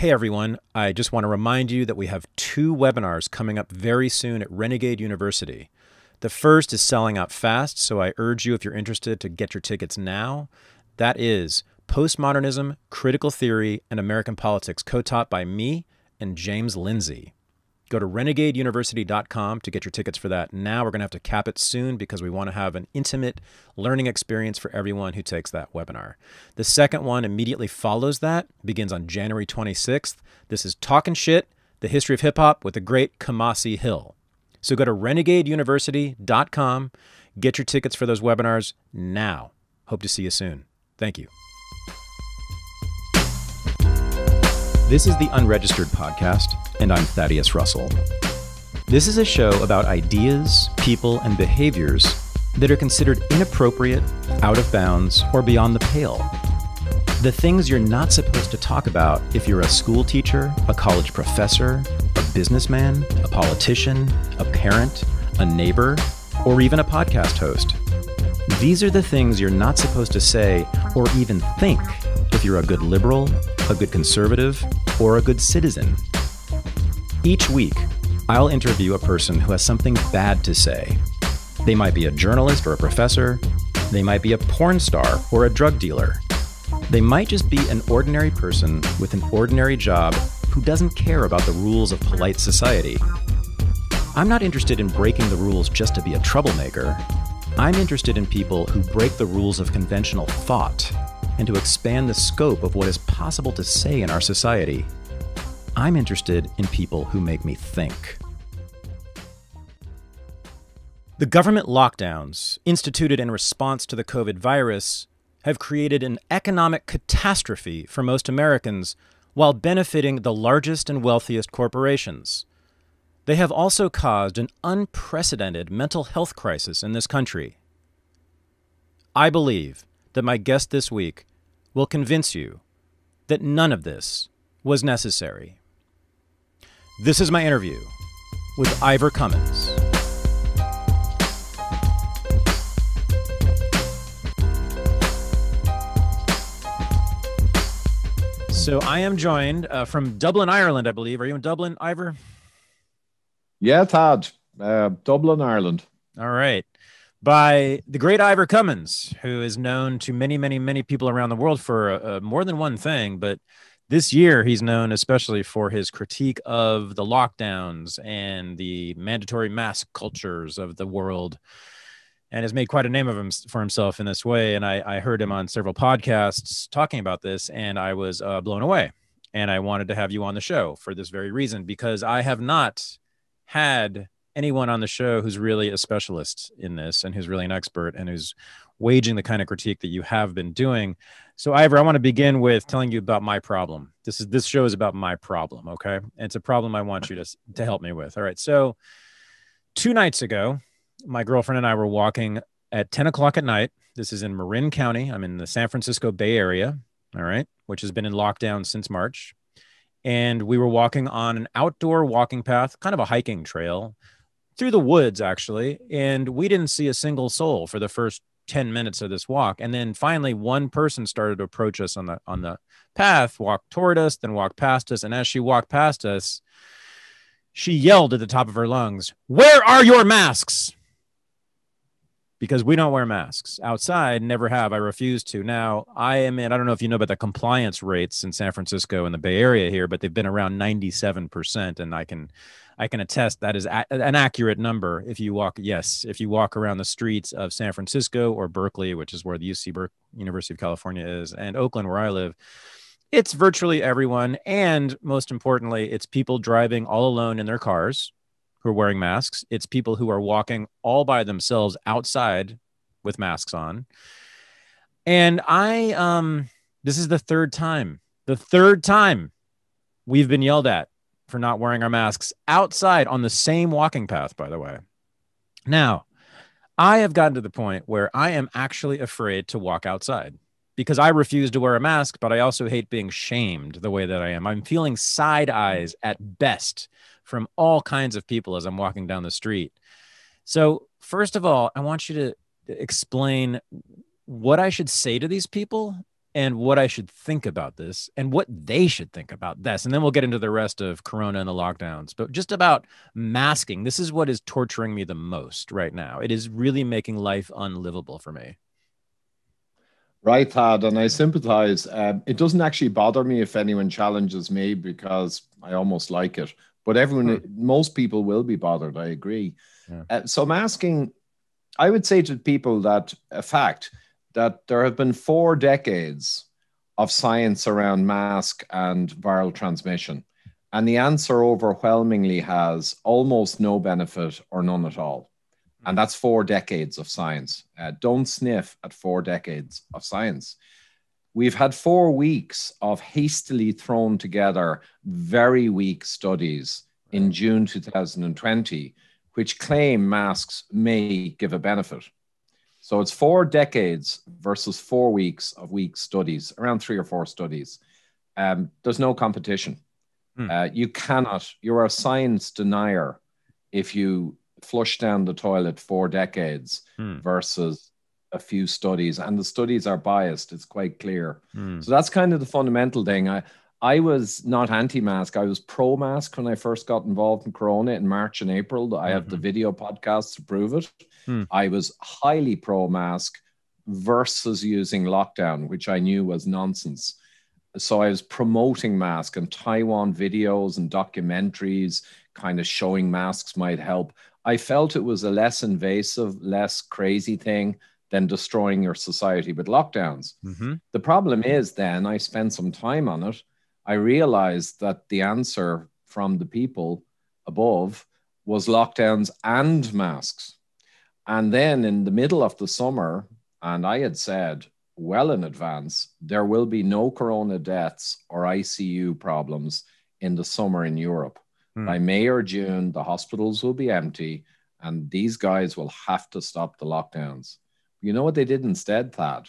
Hey everyone, I just want to remind you that we have 2 webinars coming up very soon at Renegade University. The first is selling out fast, so I urge you, if you're interested, to get your tickets now. That is Postmodernism, Critical Theory, and American Politics, co-taught by me and James Lindsay. Go to renegadeuniversity.com to get your tickets for that. Now we're going to have to cap it soon because we want to have an intimate learning experience for everyone who takes that webinar. The second one immediately follows that, begins on January 26th. This is Talkin' Shit, the History of Hip Hop with the great Kamasi Hill. So go to renegadeuniversity.com, get your tickets for those webinars now. Hope to see you soon. Thank you. This is the Unregistered podcast, and I'm Thaddeus Russell. This is a show about ideas, people, and behaviors that are considered inappropriate, out of bounds, or beyond the pale. The things you're not supposed to talk about if you're a school teacher, a college professor, a businessman, a politician, a parent, a neighbor, or even a podcast host. These are the things you're not supposed to say or even think if you're a good liberal, a good conservative, or a good citizen. Each week, I'll interview a person who has something bad to say. They might be a journalist or a professor. They might be a porn star or a drug dealer. They might just be an ordinary person with an ordinary job who doesn't care about the rules of polite society. I'm not interested in breaking the rules just to be a troublemaker. I'm interested in people who break the rules of conventional thought and to expand the scope of what is possible to say in our society. I'm interested in people who make me think. The government lockdowns instituted in response to the COVID virus have created an economic catastrophe for most Americans while benefiting the largest and wealthiest corporations. They have also caused an unprecedented mental health crisis in this country. I believe that my guest this week will convince you that none of this was necessary. This is my interview with Ivor Cummins. So I am joined from Dublin, Ireland, I believe. Are you in Dublin, Ivor? Yeah, Todd. Dublin, Ireland. All right. By the great Ivor Cummins, who is known to many, many, many people around the world for more than one thing. But this year, he's known especially for his critique of the lockdowns and the mandatory mask cultures of the world, and has made quite a name of for himself in this way. And I heard him on several podcasts talking about this, and I was blown away. And I wanted to have you on the show for this very reason, because I have not had anyone on the show who's really a specialist in this and who's really an expert and who's waging the kind of critique that you have been doing. So Ivor, I want to begin with telling you about my problem. This show is about my problem, okay? And it's a problem I want you to help me with. All right. So 2 nights ago, my girlfriend and I were walking at 10 o'clock at night. This is in Marin County. I'm in the San Francisco Bay Area, all right, which has been in lockdown since March. And we were walking on an outdoor walking path, kind of a hiking trail, through the woods, actually. And we didn't see a single soul for the first 10 minutes of this walk. And then finally, one person started to approach us on the path, walked toward us, then walked past us. And as she walked past us, she yelled at the top of her lungs, "Where are your masks?" Because we don't wear masks outside, never have. I refuse to. Now, I don't know if you know about the compliance rates in San Francisco and the Bay Area here, but they've been around 97%. And I can attest that is an accurate number. If you walk around the streets of San Francisco or Berkeley, which is where the University of California is, and Oakland, where I live, it's virtually everyone. And most importantly, it's people driving all alone in their cars who are wearing masks. It's people who are walking all by themselves outside with masks on. And this is the third time we've been yelled at for not wearing our masks outside on the same walking path, by the way. Now, I have gotten to the point where I am actually afraid to walk outside because I refuse to wear a mask, but I also hate being shamed the way that I am. I'm feeling side eyes at best from all kinds of people as I'm walking down the street. So first of all, I want you to explain what I should say to these people and what I should think about this and what they should think about this. And then we'll get into the rest of Corona and the lockdowns. But just about masking, this is what is torturing me the most right now. It is really making life unlivable for me. Right, Tad, and I sympathize. It doesn't actually bother me if anyone challenges me because I almost like it. But most people will be bothered. I agree. Yeah. So I'm asking, I would say to people that a fact that there have been 4 decades of science around mask and viral transmission. And the answer overwhelmingly has almost no benefit or none at all. And that's 4 decades of science. Don't sniff at 4 decades of science. We've had 4 weeks of hastily thrown together, very weak studies in June 2020, which claim masks may give a benefit. So it's 4 decades versus 4 weeks of weak studies, around 3 or 4 studies. There's no competition. You're a science denier if you flush down the toilet 4 decades versus a few studies. And the studies are biased. It's quite clear. So that's kind of the fundamental thing. I was not anti-mask. I was pro-mask when I first got involved in Corona in March and April. I have the video podcasts to prove it. I was highly pro-mask versus using lockdown, which I knew was nonsense. So I was promoting mask and Taiwan videos and documentaries kind of showing masks might help. I felt it was a less invasive, less crazy thing than destroying your society with lockdowns. The problem is then I spent some time on it. I realized that the answer from the people above was lockdowns and masks. And then in the middle of the summer, and I had said well in advance, there will be no corona deaths or ICU problems in the summer in Europe. By May or June, the hospitals will be empty and these guys will have to stop the lockdowns. You know what they did instead, Thad?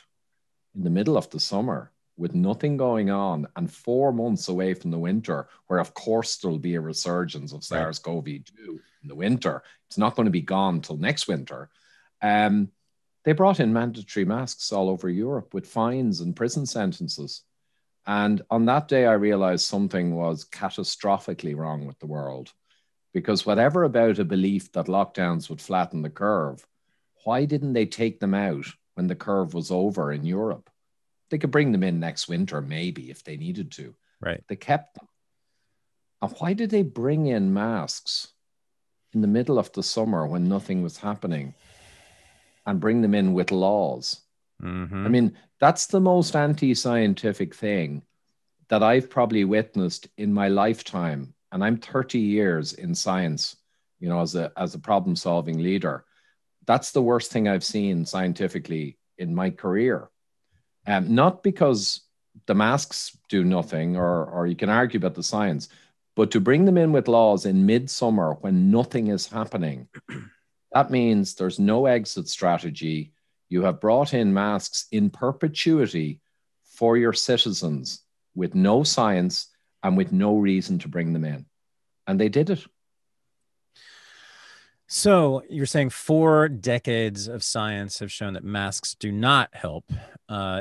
In the middle of the summer, with nothing going on and 4 months away from the winter, where of course there'll be a resurgence of SARS-CoV-2 in the winter. It's not going to be gone till next winter. They brought in mandatory masks all over Europe with fines and prison sentences. And on that day, I realized something was catastrophically wrong with the world. Because whatever about a belief that lockdowns would flatten the curve, why didn't they take them out when the curve was over in Europe? They could bring them in next winter, maybe, if they needed to. Right. They kept them. And why did they bring in masks in the middle of the summer when nothing was happening and bring them in with laws? I mean, that's the most anti-scientific thing that I've probably witnessed in my lifetime. And I'm 30 years in science, you know, as a problem-solving leader. That's the worst thing I've seen scientifically in my career. Not because the masks do nothing or you can argue about the science, but to bring them in with laws in midsummer when nothing is happening, that means there's no exit strategy. You have brought in masks in perpetuity for your citizens with no science and with no reason to bring them in. And they did it. So you're saying 4 decades of science have shown that masks do not help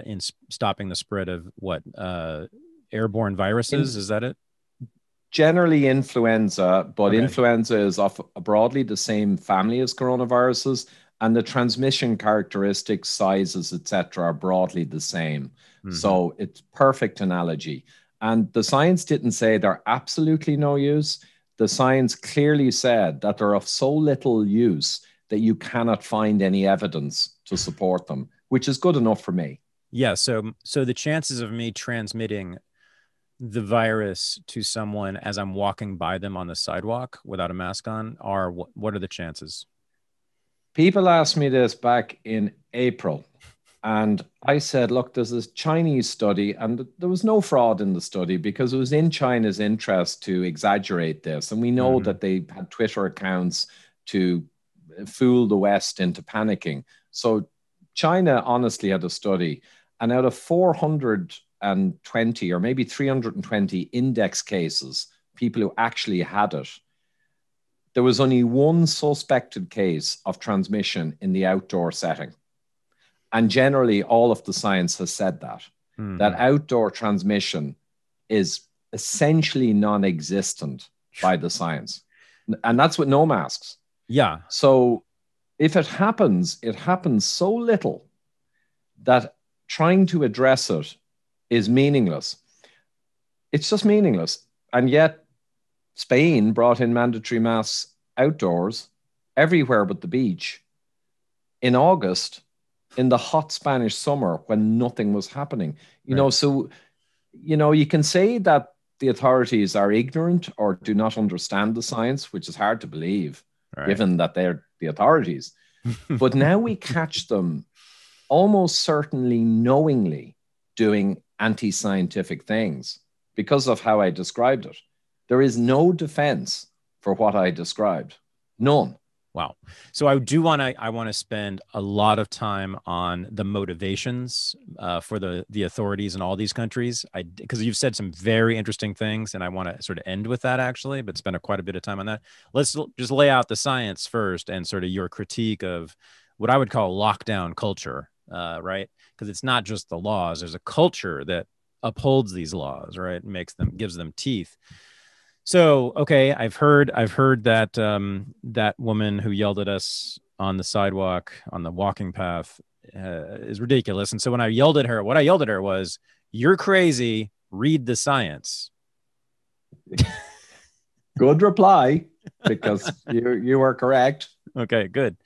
in stopping the spread of what? Airborne viruses? Is that it? Generally influenza, but influenza is of broadly the same family as coronaviruses, and the transmission characteristics, sizes, etc., are broadly the same. So it's perfect analogy. And the science didn't say they're absolutely no use. The science clearly said that they're of so little use that you cannot find any evidence to support them, which is good enough for me. Yeah. So the chances of me transmitting the virus to someone as I'm walking by them on the sidewalk without a mask on are what are the chances? People asked me this back in April. And I said, look, there's this Chinese study, and there was no fraud in the study because it was in China's interest to exaggerate this. And we know that they had Twitter accounts to fool the West into panicking. So China honestly had a study, and out of 420 or maybe 320 index cases, people who actually had it, there was only one suspected case of transmission in the outdoor setting. And generally, all of the science has said that. that outdoor transmission is essentially non-existent by the science. And that's with no masks. Yeah. So if it happens so little that trying to address it is meaningless. It's just meaningless. And yet Spain brought in mandatory masks outdoors everywhere but the beach in August, in the hot Spanish summer when nothing was happening. You know, so, you know, you can say that the authorities are ignorant or do not understand the science, which is hard to believe, given that they're the authorities. But now we catch them almost certainly knowingly doing anti-scientific things because of how I described it. There is no defense for what I described. None. Wow. So I want to spend a lot of time on the motivations for the authorities in all these countries. Because you've said some very interesting things, and I want to sort of end with that actually, but spend quite a bit of time on that. Let's just lay out the science first and sort of your critique of what I would call lockdown culture, right? Because it's not just the laws. There's a culture that upholds these laws, right? Gives them teeth. So, okay, I've heard that that woman who yelled at us on the sidewalk on the walking path is ridiculous. And so when I yelled at her, what I yelled at her was, "You're crazy. Read the science." Good reply, because you are correct. Okay, good.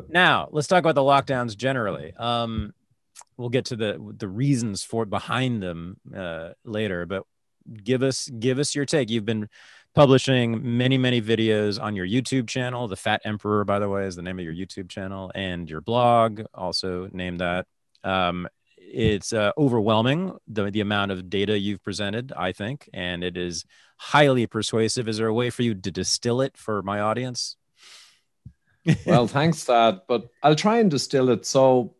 Now let's talk about the lockdowns generally. We'll get to the reasons behind them later, but give us your take. You've been publishing many videos on your YouTube channel. The Fat Emperor, by the way, is the name of your YouTube channel, and your blog also named that. It's overwhelming, the amount of data you've presented, I think, and it is highly persuasive. Is there a way for you to distill it for my audience? Well, thanks, Thad, but I'll try and distill it. So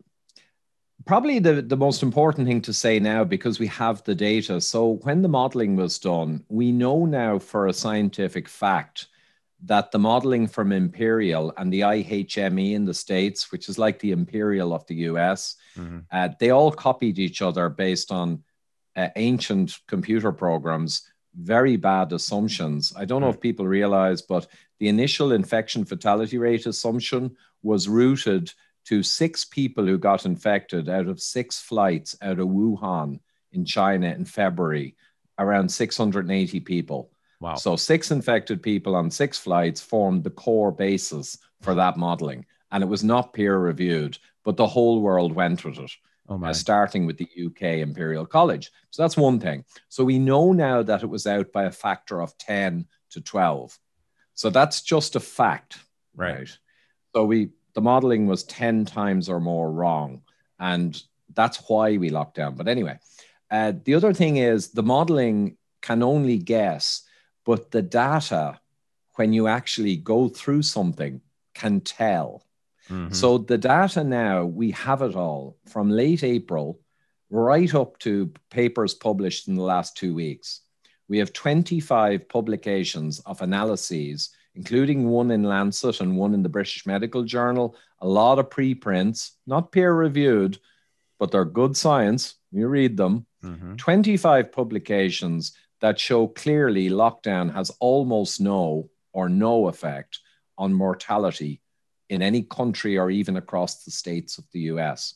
probably the most important thing to say now, because we have the data. So when the modeling was done, we know now for a scientific fact that the modeling from Imperial and the IHME in the States, which is like the Imperial of the US, they all copied each other based on ancient computer programs, very bad assumptions. I don't know if people realize, but the initial infection fatality rate assumption was rooted to 6 people who got infected out of 6 flights out of Wuhan in China in February, around 680 people. Wow. So 6 infected people on 6 flights formed the core basis for that modeling. And it was not peer reviewed, but the whole world went with it, starting with the UK Imperial College. So that's one thing. So we know now that it was out by a factor of 10 to 12. So that's just a fact, right? So the modeling was 10 times or more wrong. And that's why we locked down. But anyway, the other thing is the modeling can only guess, but the data, when you actually go through something, can tell. So the data now, we have it all from late April right up to papers published in the last 2 weeks. We have 25 publications of analyses, including one in Lancet and one in the British Medical Journal, a lot of preprints, not peer-reviewed, but they're good science. You read them. 25 publications that show clearly lockdown has almost no or no effect on mortality in any country or even across the states of the US.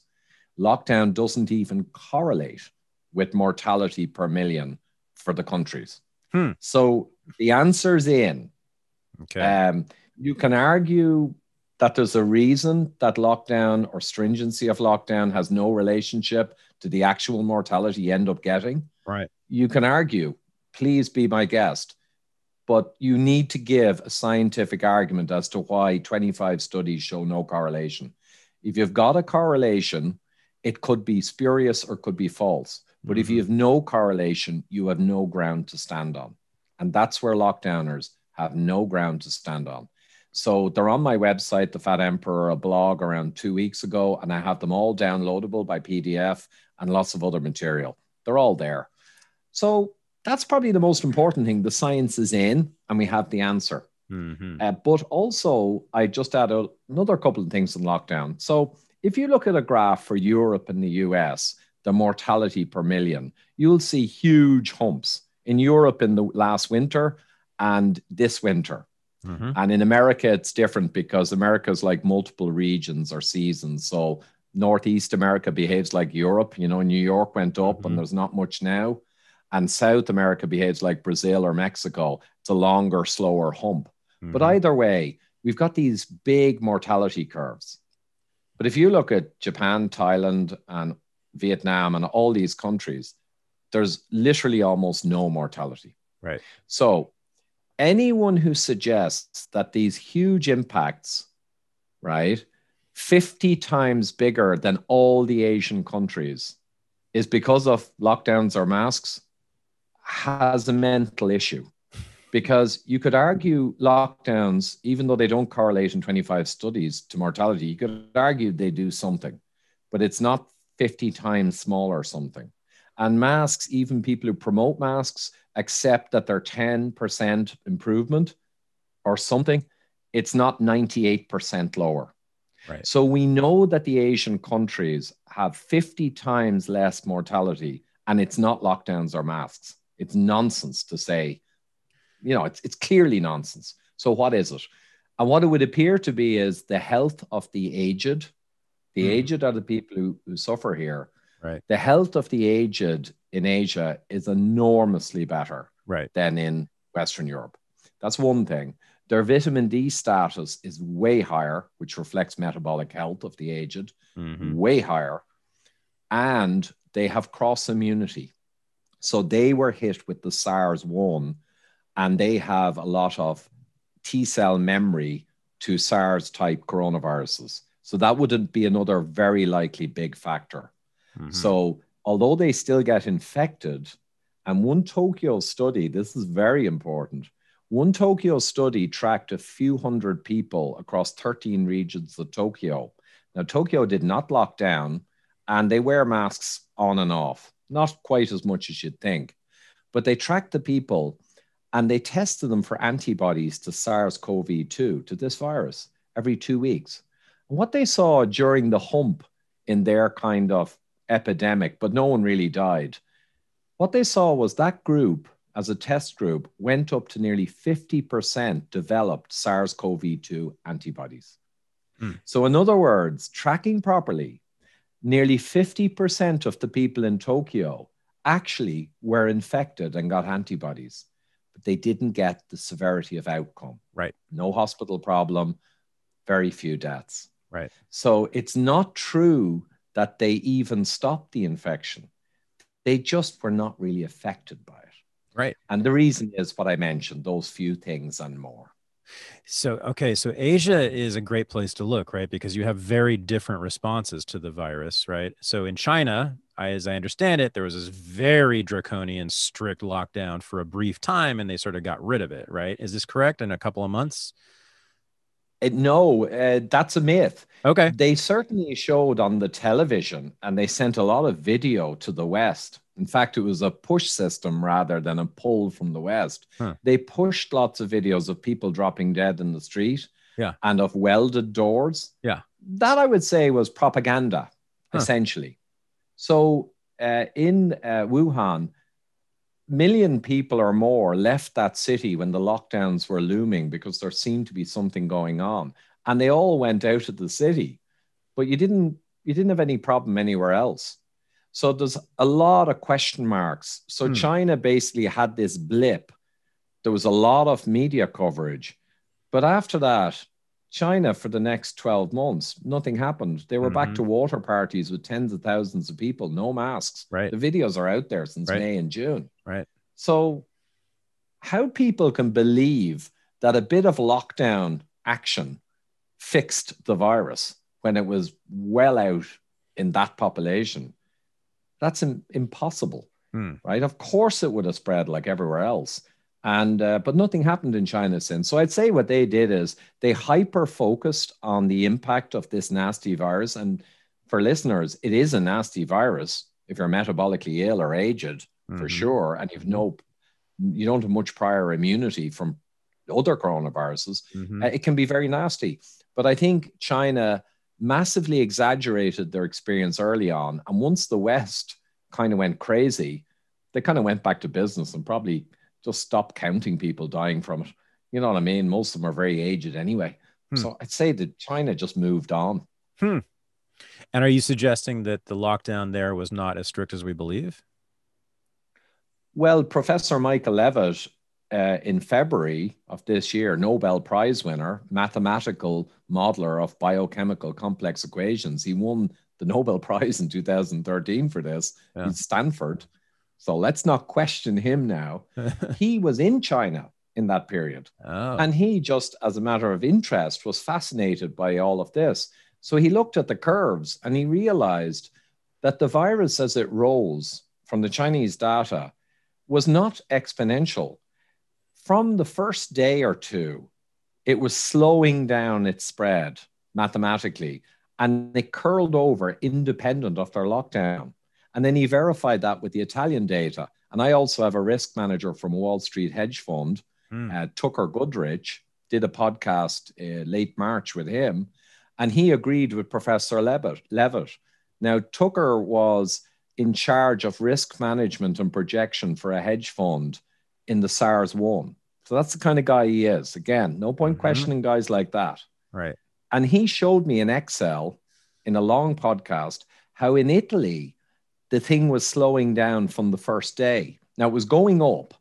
Lockdown doesn't even correlate with mortality per million for the countries. So the answer's in. Okay. You can argue that there's a reason that lockdown or stringency of lockdown has no relationship to the actual mortality you end up getting. Right. You can argue, please be my guest, but you need to give a scientific argument as to why 25 studies show no correlation. If you've got a correlation, it could be spurious or could be false. But if you have no correlation, you have no ground to stand on. And that's where lockdowners have no ground to stand on. So they're on my website, The Fat Emperor, a blog around 2 weeks ago, and I have them all downloadable by PDF and lots of other material. They're all there. So that's probably the most important thing. The science is in and we have the answer. But also, I just add another couple of things in lockdown. So if you look at a graph for Europe and the US, the mortality per million, you'll see huge humps in Europe in the last winter and this winter. Mm-hmm. And in America, it's different because America's like multiple regions or seasons. So Northeast America behaves like Europe. You know, New York went up Mm-hmm. and there's not much now. And South America behaves like Brazil or Mexico. It's a longer, slower hump. Mm-hmm. But either way, we've got these big mortality curves. But if you look at Japan, Thailand, and Vietnam, and all these countries, there's literally almost no mortality. Right. So anyone who suggests that these huge impacts, right, 50 times bigger than all the Asian countries is because of lockdowns or masks has a mental issue. Because you could argue lockdowns, even though they don't correlate in 25 studies to mortality, you could argue they do something, but it's not 50 times smaller or something. And masks, even people who promote masks accept that they're 10% improvement or something. It's not 98% lower. Right. So we know that the Asian countries have 50 times less mortality, and it's not lockdowns or masks. It's nonsense to say, you know, it's clearly nonsense. So what is it? And what it would appear to be is the health of the aged. The aged are the people who suffer here. Right. The health of the aged in Asia is enormously better than in Western Europe. That's one thing. Their vitamin D status is way higher, which reflects metabolic health of the aged, way higher. And they have cross immunity. So they were hit with the SARS-1, and they have a lot of T-cell memory to SARS-type coronaviruses. So that would be another very likely big factor. So although they still get infected, and one Tokyo study, this is very important, one Tokyo study tracked a few hundred people across 13 regions of Tokyo. Now, Tokyo did not lock down, and they wear masks on and off, not quite as much as you'd think. But they tracked the people, and they tested them for antibodies to SARS-CoV-2, to this virus, every 2 weeks. And what they saw during the hump in their kind of epidemic, but no one really died, what they saw was that group, as a test group, went up to nearly 50% developed SARS-CoV-2 antibodies. So in other words, tracking properly, nearly 50% of the people in Tokyo actually were infected and got antibodies, but they didn't get the severity of outcome. Right. No hospital problem, very few deaths. Right. So it's not true that they even stopped the infection. They just were not really affected by it. Right. And the reason is what I mentioned, those few things and more. So, okay. So Asia is a great place to look, right? Because you have very different responses to the virus, right? So in China, as I understand it, there was this very draconian, strict lockdown for a brief time, and they sort of got rid of it, right? Is this correct? In a couple of months? No, that's a myth. Okay. They certainly showed on the television, and they sent a lot of video to the West. In fact, it was a push system rather than a pull from the West. They pushed lots of videos of people dropping dead in the street, and of welded doors. That I would say was propaganda, essentially. So in Wuhan, million people or more left that city when the lockdowns were looming because there seemed to be something going on, and they all went out of the city, but you didn't have any problem anywhere else. So there's a lot of question marks. So China basically had this blip. There was a lot of media coverage, but after that, China, for the next 12 months, nothing happened. They were back to water parties with tens of thousands of people, no masks. Right. The videos are out there since May and June. Right. So how people can believe that a bit of lockdown action fixed the virus when it was well out in that population, that's impossible, right? Of course it would have spread like everywhere else. And but nothing happened in China since. So I'd say what they did is they hyper-focused on the impact of this nasty virus. And for listeners, it is a nasty virus if you're metabolically ill or aged, for sure. And you don't have much prior immunity from other coronaviruses. It can be very nasty. But I think China massively exaggerated their experience early on. And once the West kind of went crazy, they kind of went back to business and probably just stopped counting people dying from it. You know what I mean? Most of them are very aged anyway. So I'd say that China just moved on. And are you suggesting that the lockdown there was not as strict as we believe? Well, Professor Michael Levitt, in February of this year, Nobel Prize winner, mathematical modeler of biochemical complex equations, he won the Nobel Prize in 2013 for this in Stanford. So let's not question him now. He was in China in that period. And he just, as a matter of interest, was fascinated by all of this. So he looked at the curves and he realized that the virus, as it rose from the Chinese data, was not exponential. From the first day or two, it was slowing down its spread mathematically, and it curled over independent of their lockdown. And then he verified that with the Italian data. And I also have a risk manager from Wall Street hedge fund, Tucker Goodrich, did a podcast late March with him, and he agreed with Professor Levitt. Now, Tucker was in charge of risk management and projection for a hedge fund in the SARS-1. So that's the kind of guy he is. Again, no point questioning guys like that. Right. And he showed me in Excel, in a long podcast, how in Italy, the thing was slowing down from the first day. Now, it was going up,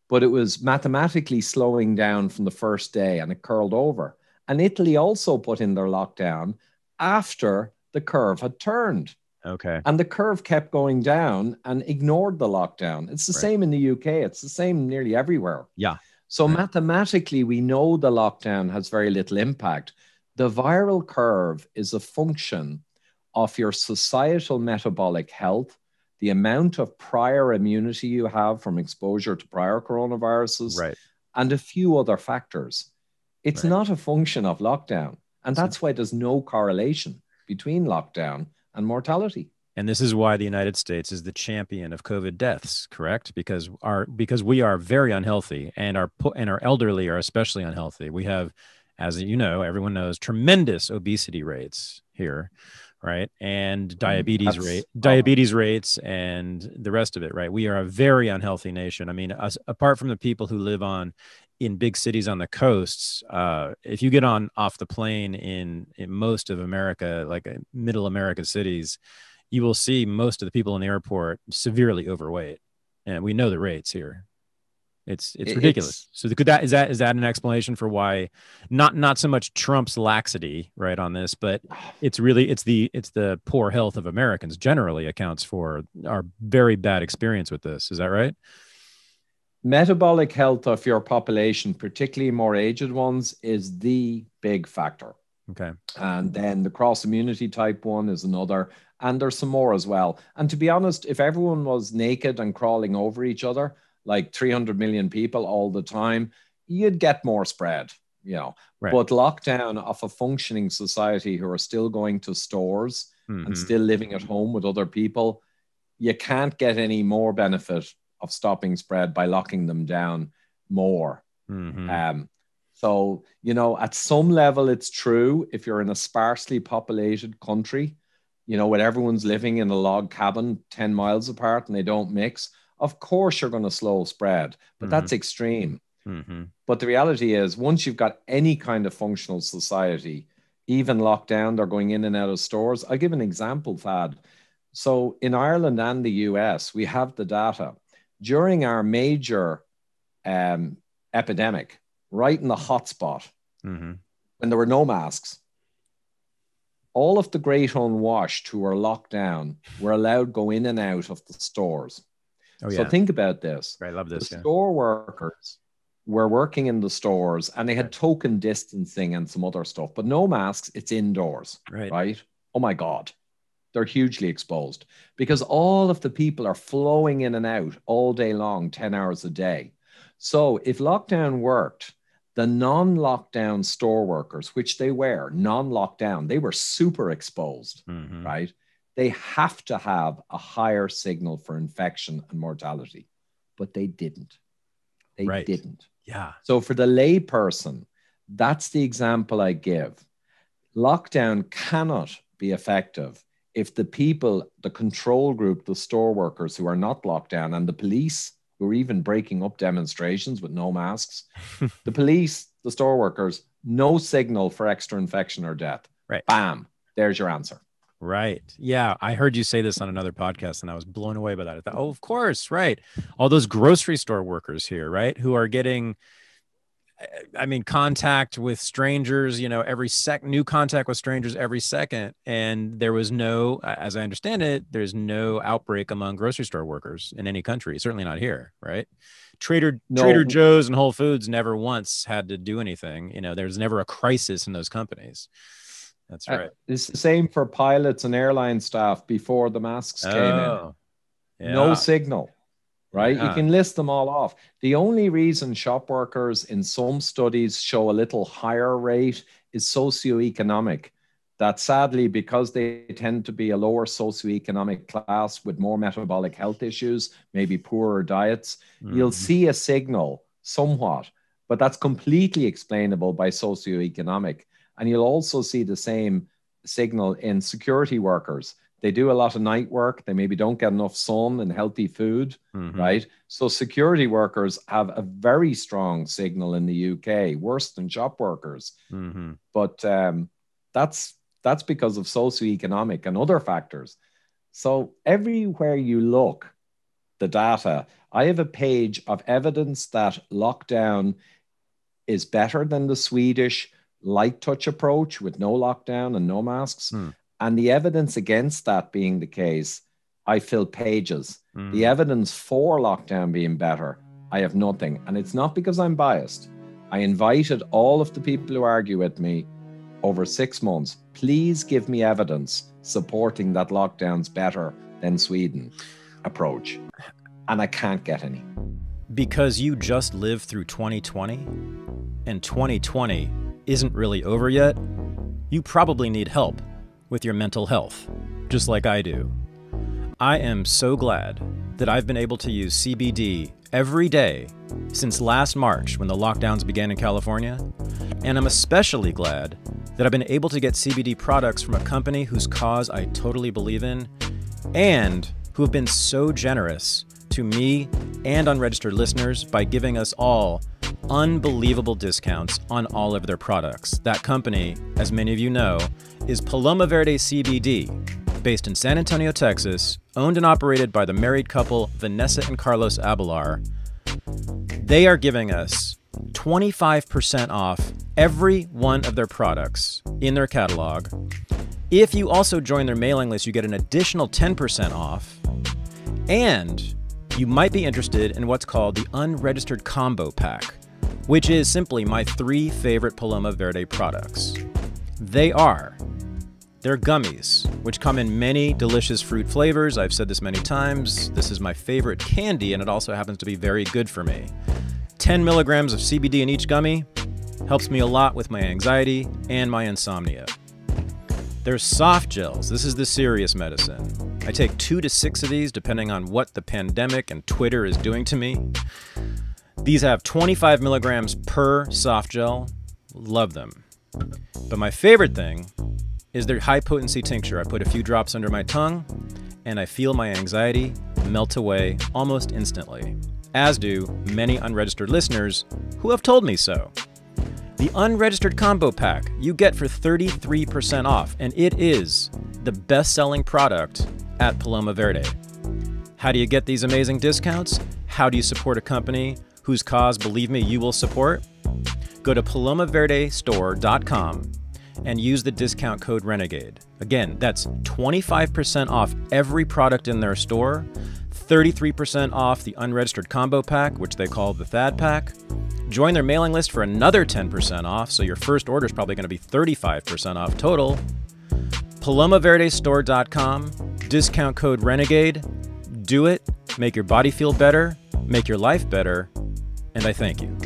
but it was mathematically slowing down from the first day, and it curled over. And Italy also put in their lockdown after the curve had turned. Okay. And the curve kept going down and ignored the lockdown. It's the same in the UK. It's the same nearly everywhere. Yeah. So mathematically, we know the lockdown has very little impact. The viral curve is a function of your societal metabolic health, the amount of prior immunity you have from exposure to prior coronaviruses, and a few other factors. It's not a function of lockdown. And that's why there's no correlation between lockdown and mortality. And this is why the United States is the champion of COVID deaths, correct? Because we are very unhealthy, and our elderly are especially unhealthy. We have, as you know, everyone knows, tremendous obesity rates here, right? And diabetes rates and the rest of it, right? We are a very unhealthy nation. I mean, apart from the people who live in big cities on the coasts, if you get off the plane in most of America, like middle America cities, you will see most of the people in the airport severely overweight, and we know the rates here. It's ridiculous. So is that an explanation for why not so much Trump's laxity right on this, but it's the poor health of Americans generally accounts for our very bad experience with this. Is that right? Metabolic health of your population, particularly more aged ones, is the big factor. Okay. And then the cross immunity type 1 is another. And there's some more as well. And to be honest, if everyone was naked and crawling over each other, like 300 million people all the time, you'd get more spread, you know. But lockdown of a functioning society who are still going to stores and still living at home with other people, you can't get any more benefit of stopping spread by locking them down more. So, you know, at some level, it's true. If you're in a sparsely populated country, you know, when everyone's living in a log cabin 10 miles apart and they don't mix, of course you're going to slow spread, but that's extreme. But the reality is, once you've got any kind of functional society, even lockdown, they're going in and out of stores. I'll give an example, Fad. So in Ireland and the US, we have the data. During our major epidemic, right in the hotspot, when there were no masks, all of the great unwashed who were locked down were allowed to go in and out of the stores. So think about this. I love this. The store workers were working in the stores, and they had token distancing and some other stuff, but no masks. It's indoors, right? Oh my God. They're hugely exposed because all of the people are flowing in and out all day long, 10 hours a day. So if lockdown worked, the non-lockdown store workers, which they were non-lockdown, they were super exposed, right? They have to have a higher signal for infection and mortality, but they didn't. They didn't. Yeah. So for the lay person, that's the example I give. lockdown cannot be effective if the people, the control group, the store workers who are not locked down, and the police who are even breaking up demonstrations with no masks, the police, the store workers, no signal for extra infection or death. Right. Bam. There's your answer. Right. Yeah. I heard you say this on another podcast and I was blown away by that. I thought, oh, of course. Right. All those grocery store workers here, right, who are getting, I mean, contact with strangers, you know, new contact with strangers every second. And there was no, as I understand it, there's no outbreak among grocery store workers in any country, certainly not here, right? Trader Joe's and Whole Foods never once had to do anything. You know, there's never a crisis in those companies. That's right. It's the same for pilots and airline staff before the masks came in. Yeah. No signal. Right? Yeah. You can list them all off. The only reason shop workers in some studies show a little higher rate is socioeconomic. That sadly, because they tend to be a lower socioeconomic class with more metabolic health issues, maybe poorer diets, you'll see a signal somewhat, but that's completely explainable by socioeconomic. And you'll also see the same signal in security workers. They do a lot of night work. They maybe don't get enough sun and healthy food, right? So security workers have a very strong signal in the UK, worse than shop workers. But that's because of socioeconomic and other factors. So everywhere you look, the data, I have a page of evidence that lockdown is better than the Swedish light touch approach with no lockdown and no masks. And the evidence against that being the case, I fill pages. The evidence for lockdown being better, I have nothing. And it's not because I'm biased. I invited all of the people who argue with me over 6 months. Please give me evidence supporting that lockdown's better than Sweden approach. And I can't get any. Because you just lived through 2020 and 2020 isn't really over yet, you probably need help with your mental health, just like I do. I am so glad that I've been able to use CBD every day since last March when the lockdowns began in California, and I'm especially glad that I've been able to get CBD products from a company whose cause I totally believe in, and who have been so generous to me and unregistered listeners by giving us all unbelievable discounts on all of their products. That company, as many of you know, is Paloma Verde CBD, based in San Antonio, Texas, owned and operated by the married couple Vanessa and Carlos Abelar. They are giving us 25% off every one of their products in their catalog. If you also join their mailing list, you get an additional 10% off. And you might be interested in what's called the Unregistered Combo Pack, which is simply my 3 favorite Paloma Verde products. They're gummies, which come in many delicious fruit flavors. I've said this many times. This is my favorite candy, and it also happens to be very good for me. 10 milligrams of CBD in each gummy helps me a lot with my anxiety and my insomnia. There's soft gels. This is the serious medicine. I take 2 to 6 of these depending on what the pandemic and Twitter is doing to me. These have 25 milligrams per soft gel. Love them. But my favorite thing is their high-potency tincture. I put a few drops under my tongue, and I feel my anxiety melt away almost instantly, as do many unregistered listeners who have told me so. The Unregistered Combo Pack you get for 33% off, and it is the best-selling product at Paloma Verde. How do you get these amazing discounts? How do you support a company whose cause, believe me, you will support? Go to palomaverdestore.com and use the discount code RENEGADE. Again, that's 25% off every product in their store, 33% off the Unregistered Combo Pack, which they call the THAD Pack. Join their mailing list for another 10% off, so your first order is probably going to be 35% off total. palomaverdestore.com, discount code RENEGADE. Do it, make your body feel better, make your life better, and I thank you.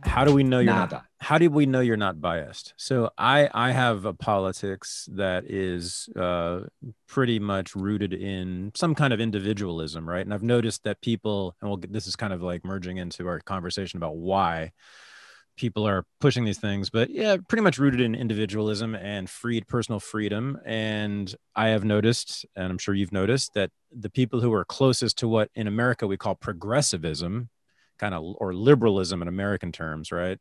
How do we know you're not? How do we know you're not biased? So I have a politics that is pretty much rooted in some kind of individualism, right? And I've noticed that people, and this is kind of like merging into our conversation about why, people are pushing these things, but yeah, pretty much rooted in individualism and personal freedom. And I have noticed, and I'm sure you've noticed, that the people who are closest to what in America we call progressivism, kind of, or liberalism in American terms, right?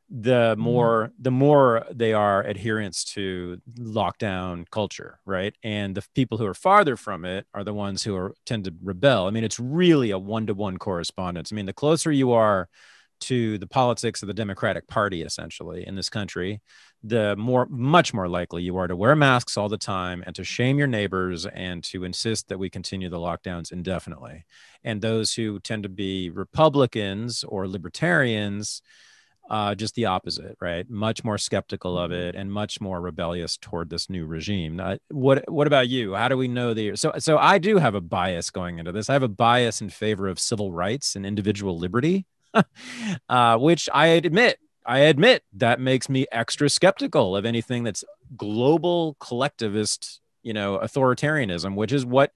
The more they are adherents to lockdown culture, right? And the people who are farther from it are the ones who tend to rebel. I mean, it's really a one-to-one correspondence. I mean, the closer you are to the politics of the Democratic Party, essentially, in this country, much more likely you are to wear masks all the time and to shame your neighbors and to insist that we continue the lockdowns indefinitely. And those who tend to be Republicans or libertarians, just the opposite, right? Much more skeptical of it and much more rebellious toward this new regime. What about you? How do we know so I do have a bias going into this. I have a bias in favor of civil rights and individual liberty, which I admit that makes me extra skeptical of anything that's global collectivist, authoritarianism, which is what,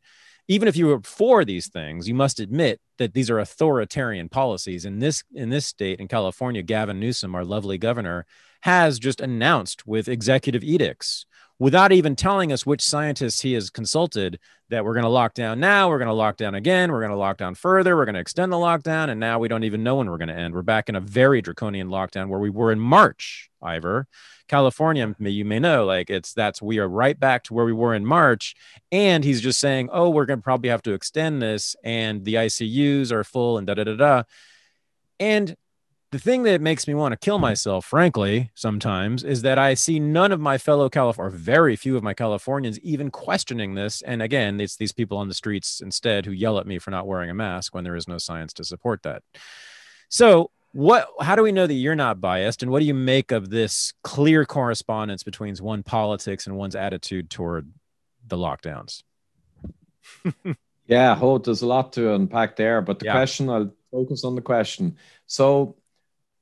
even if you are for these things, you must admit that these are authoritarian policies. In this state, in California, Gavin Newsom, our lovely governor, has just announced with executive edicts, without even telling us which scientists he has consulted, that we're going to lock down now, we're going to lock down again, we're going to lock down further, we're going to extend the lockdown, and now we don't even know when we're going to end. We're back in a very draconian lockdown where we were in March, Ivor. California, you may know, we are right back to where we were in March. And he's just saying, oh, we're going to probably have to extend this, and the ICUs are full, and da-da-da-da. And the thing that makes me want to kill myself, frankly, sometimes, is that I see none of my fellow or very few of my Californians even questioning this. And again, it's these people on the streets instead who yell at me for not wearing a mask when there is no science to support that. So how do we know that you're not biased? And what do you make of this clear correspondence between one's politics and one's attitude toward the lockdowns? Yeah, there's a lot to unpack there, but question, I'll focus on the question. So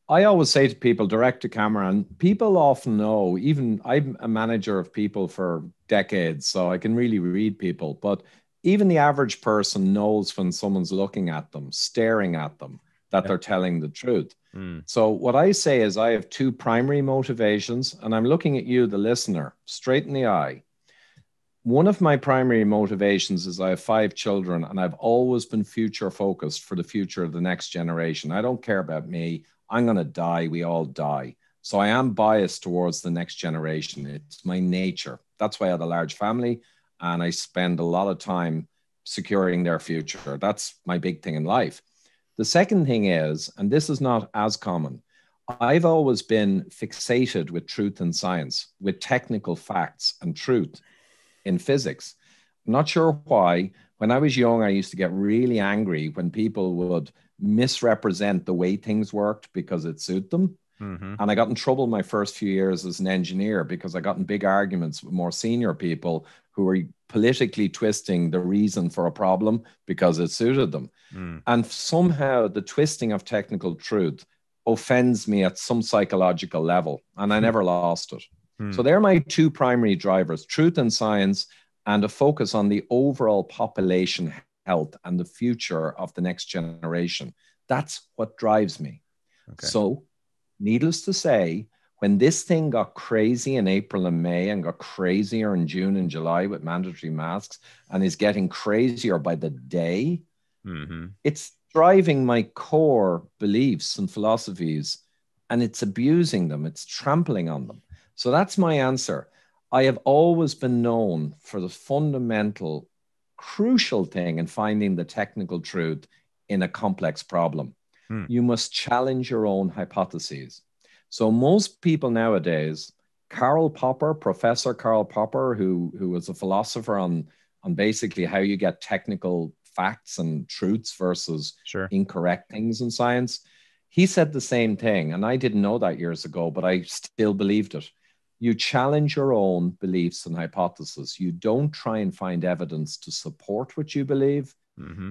I always say to people, direct to camera, and people often know, even I'm a manager of people for decades, so I can really read people, but even the average person knows when someone's looking at them, staring at them, that they're telling the truth. So what I say is I have two primary motivations, and I'm looking at you, the listener, straight in the eye. One of my primary motivations is I have 5 children, and I've always been future focused for the future of the next generation. I don't care about me. I'm going to die. We all die. So I am biased towards the next generation. It's my nature. That's why I had a large family, and I spend a lot of time securing their future. That's my big thing in life. The second thing is, and this is not as common, I've always been fixated with truth and science, with technical facts and truth in physics. I'm not sure why. When I was young, I used to get really angry when people would misrepresent the way things worked because it suited them. And I got in trouble my first few years as an engineer because I got in big arguments with more senior people who were politically twisting the reason for a problem because it suited them. And somehow the twisting of technical truth offends me at some psychological level, and I never lost it. So they're my two primary drivers, truth and science, and a focus on the overall population health and the future of the next generation. That's what drives me. Okay. So needless to say, when this thing got crazy in April and May and got crazier in June and July with mandatory masks and is getting crazier by the day, it's driving my core beliefs and philosophies, and it's abusing them. It's trampling on them. So that's my answer. I have always been known for the fundamental, crucial thing in finding the technical truth in a complex problem. You must challenge your own hypotheses. So most people nowadays, Professor Karl Popper, who was a philosopher on basically how you get technical facts and truths versus incorrect things in science, he said the same thing. And I didn't know that years ago, but I still believed it. You challenge your own beliefs and hypotheses. You don't try and find evidence to support what you believe.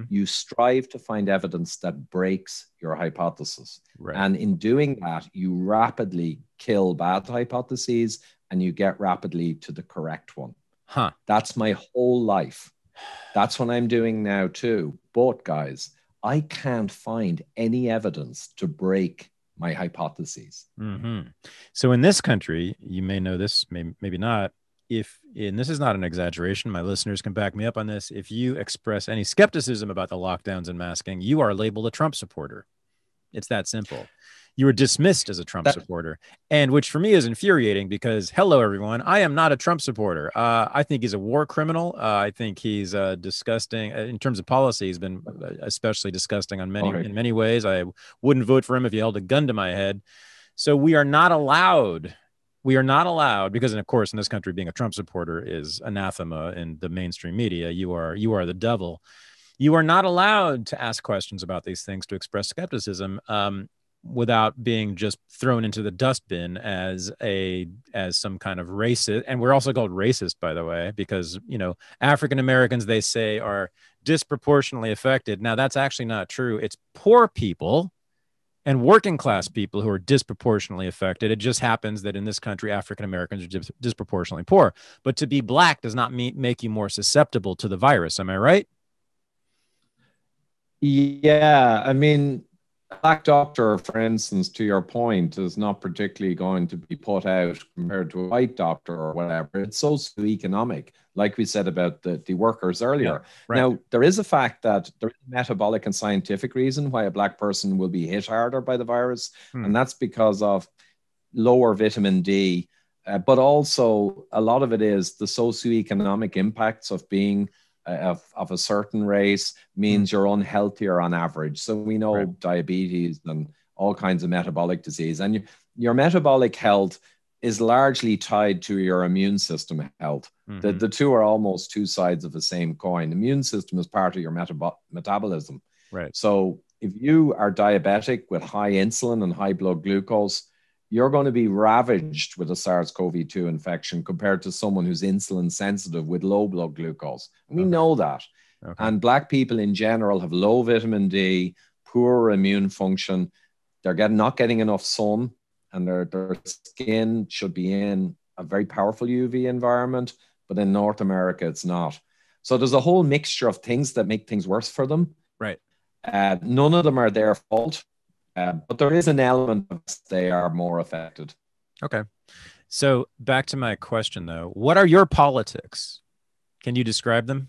You strive to find evidence that breaks your hypothesis. And in doing that, you rapidly kill bad hypotheses and you get rapidly to the correct one. That's my whole life. That's what I'm doing now too. But guys, I can't find any evidence to break my hypotheses. Mm-hmm. So in this country, you may know this, maybe not. And this is not an exaggeration, my listeners can back me up on this. If you express any skepticism about the lockdowns and masking, you are labeled a Trump supporter. It's that simple. You were dismissed as a Trump supporter, and which for me is infuriating because, hello, everyone, I am not a Trump supporter. I think he's a war criminal. I think he's disgusting in terms of policy. He's been especially disgusting in many ways. I wouldn't vote for him if he held a gun to my head. So we are not allowed. We are not allowed because, of course, in this country, being a Trump supporter is anathema in the mainstream media. You are the devil. You are not allowed to ask questions about these things, to express skepticism without being just thrown into the dustbin as some kind of racist. And we're also called racist, by the way, because, African Americans, they say, are disproportionately affected. Now, that's actually not true. It's poor people and working class people who are disproportionately affected. It just happens that in this country, African Americans are disproportionately poor. But to be Black does not make you more susceptible to the virus. Am I right? Yeah, I mean, a Black doctor, for instance, to your point, is not particularly going to be put out compared to a white doctor or whatever. It's socioeconomic, like we said about the workers earlier. Yeah, right. Now, there is a fact that there is a metabolic and scientific reason why a Black person will be hit harder by the virus, and that's because of lower vitamin D. But also, a lot of it is the socioeconomic impacts of being of a certain race means you're unhealthier on average. So we know diabetes and all kinds of metabolic disease. And your metabolic health is largely tied to your immune system health. The two are almost two sides of the same coin. The immune system is part of your metabolism. Right. So if you are diabetic with high insulin and high blood glucose, you're going to be ravaged with a SARS-CoV-2 infection compared to someone who's insulin sensitive with low blood glucose. And we know that. Okay. And Black people in general have low vitamin D, poor immune function. They're not getting enough sun, and their skin should be in a very powerful UV environment. But in North America, it's not. So there's a whole mixture of things that make things worse for them. Right. None of them are their fault. But there is an element of they are more affected. Okay. So back to my question, though. What are your politics? Can you describe them?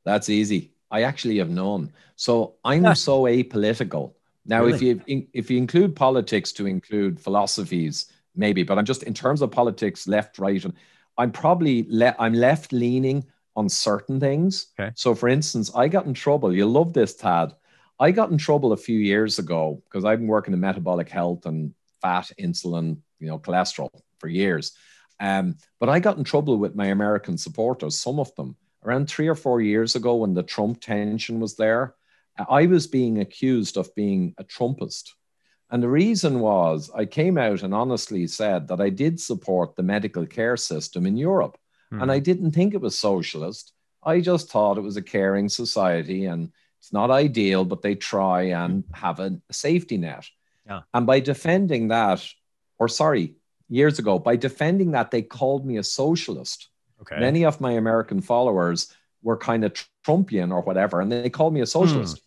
That's easy. I actually have none. So I'm so apolitical. Now, really? if you include politics to include philosophies, maybe, but I'm just, in terms of politics, left, right, and I'm probably I'm left leaning on certain things. Okay. So for instance, I got in trouble. You'll love this, Tad. I got in trouble a few years ago because I've been working in metabolic health and fat, insulin, cholesterol for years. But I got in trouble with my American supporters, some of them, around 3 or 4 years ago when the Trump tension was there. I was being accused of being a Trumpist. And the reason was I came out and honestly said that I did support the medical care system in Europe. And I didn't think it was socialist. I just thought it was a caring society, and it's not ideal, but they try and have a safety net. Yeah. And by defending that, years ago, by defending that, they called me a socialist. Okay. Many of my American followers were kind of Trumpian or whatever, and they called me a socialist.